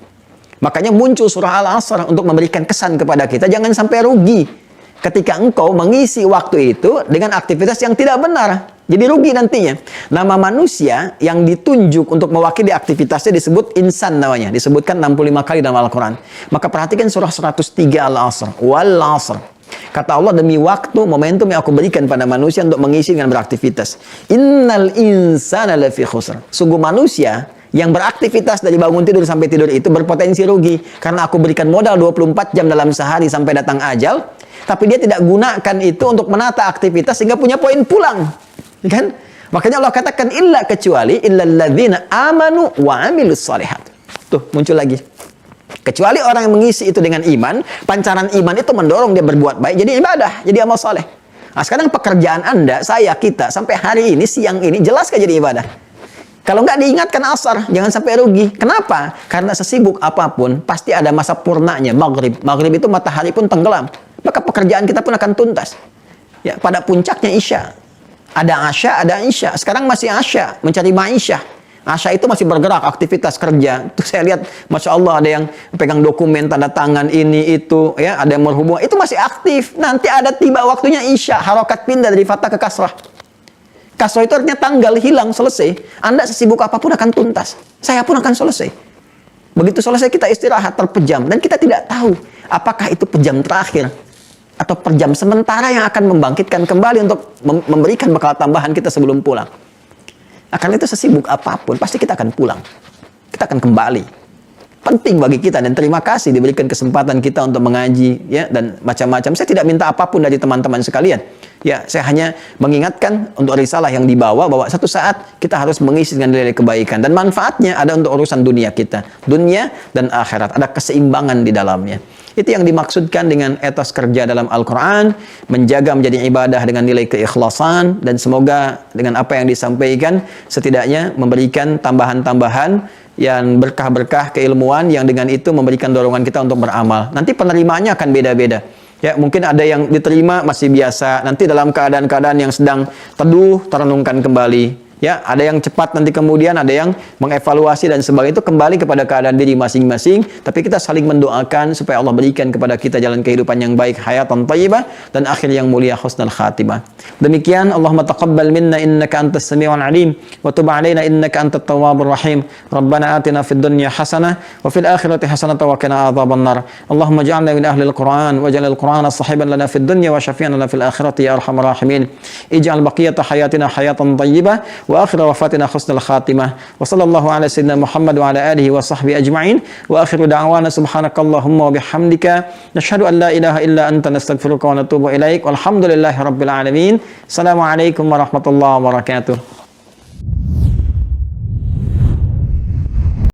Makanya muncul surah Al-Asr untuk memberikan kesan kepada kita jangan sampai rugi ketika engkau mengisi waktu itu dengan aktivitas yang tidak benar. Jadi rugi nantinya. Nama manusia yang ditunjuk untuk mewakili aktivitasnya disebut insan namanya. Disebutkan 65 kali dalam Al-Quran. Maka perhatikan surah 103 Al-Asr. Wal Asr. Kata Allah, demi waktu, momentum yang aku berikan pada manusia untuk mengisi dengan beraktivitas. Innal insana lafi khusr. Sungguh manusia yang beraktivitas dari bangun tidur sampai tidur itu berpotensi rugi. Karena aku berikan modal 24 jam dalam sehari sampai datang ajal. Tapi dia tidak gunakan itu untuk menata aktivitas sehingga punya poin pulang. Kan? Makanya Allah katakan illa kecuali illalladzina amanu wa amilus shalihat. Tuh, muncul lagi. Kecuali orang yang mengisi itu dengan iman, pancaran iman itu mendorong dia berbuat baik, jadi ibadah, jadi amal saleh. Nah, sekarang pekerjaan Anda, saya, kita, sampai hari ini, siang ini, jelas kan jadi ibadah? Kalau nggak diingatkan asar, jangan sampai rugi. Kenapa? Karena sesibuk apapun, pasti ada masa purnanya, maghrib. Maghrib itu matahari pun tenggelam. Maka pekerjaan kita pun akan tuntas. Ya, pada puncaknya isya. Ada asya, ada isya. Sekarang masih asya, mencari ma'isyah. Asya itu masih bergerak, aktivitas kerja. Tuh saya lihat, Masya Allah ada yang pegang dokumen, tanda tangan, ini, itu. Ya, ada yang berhubungan. Itu masih aktif. Nanti ada tiba waktunya isya. Harokat pindah dari fathah ke kasrah. Kasrah itu artinya tanggal, hilang, selesai. Anda sesibuk apapun akan tuntas. Saya pun akan selesai. Begitu selesai kita istirahat, terpejam. Dan kita tidak tahu apakah itu pejam terakhir. Atau pejam sementara yang akan membangkitkan kembali untuk memberikan bekal tambahan kita sebelum pulang. Karena itu sesibuk apapun, pasti kita akan pulang. Kita akan kembali. Penting bagi kita dan terima kasih diberikan kesempatan kita untuk mengaji ya dan macam-macam. Saya tidak minta apapun dari teman-teman sekalian. Ya, saya hanya mengingatkan untuk risalah yang dibawa bahwa satu saat kita harus mengisi dengan nilai kebaikan dan manfaatnya ada untuk urusan dunia kita, dunia dan akhirat. Ada keseimbangan di dalamnya. Itu yang dimaksudkan dengan etos kerja dalam Al-Quran, menjaga menjadi ibadah dengan nilai keikhlasan, dan semoga dengan apa yang disampaikan setidaknya memberikan tambahan-tambahan yang berkah-berkah keilmuan yang dengan itu memberikan dorongan kita untuk beramal. Nanti penerimaannya akan beda-beda. Ya, mungkin ada yang diterima masih biasa, nanti dalam keadaan-keadaan yang sedang teduh, terenungkan kembali. Ya, ada yang cepat nanti kemudian, ada yang mengevaluasi dan sebagainya, itu kembali kepada keadaan diri masing-masing. Tapi kita saling mendoakan supaya Allah berikan kepada kita jalan kehidupan yang baik, hayatan thayyibah, dan akhir yang mulia, husnul khatimah. Demikian, Allahumma taqabbal minna innaka antas sami'ul alim, wa tub alaina innaka antat tawwabur rahim. Rabbana atina fid dunya hasanah, wa fil akhirati hasanah wa qina adzaban nar. Allahumma ja'alna min ahli al-Qur'an, waj'al al-Qur'ana sahiban lana fid dunya wa syafi'an lana fil akhirati ya arhamar rahimin. Ij'al baqiyata hayatina hayatan thayyibah wa akhir wafatina husnul khatimah. Wa sallallahu ala sayyidina Muhammad wa ala alihi wa sahbihi ajma'in. Wa akhiru da'wana subhanakallahumma wa bihamdika nashhadu an la ilaha illa anta nastaghfiruka wa natubu ilaik. Walhamdulillahi rabbil alamin. Assalamualaikum warahmatullahi wabarakatuh.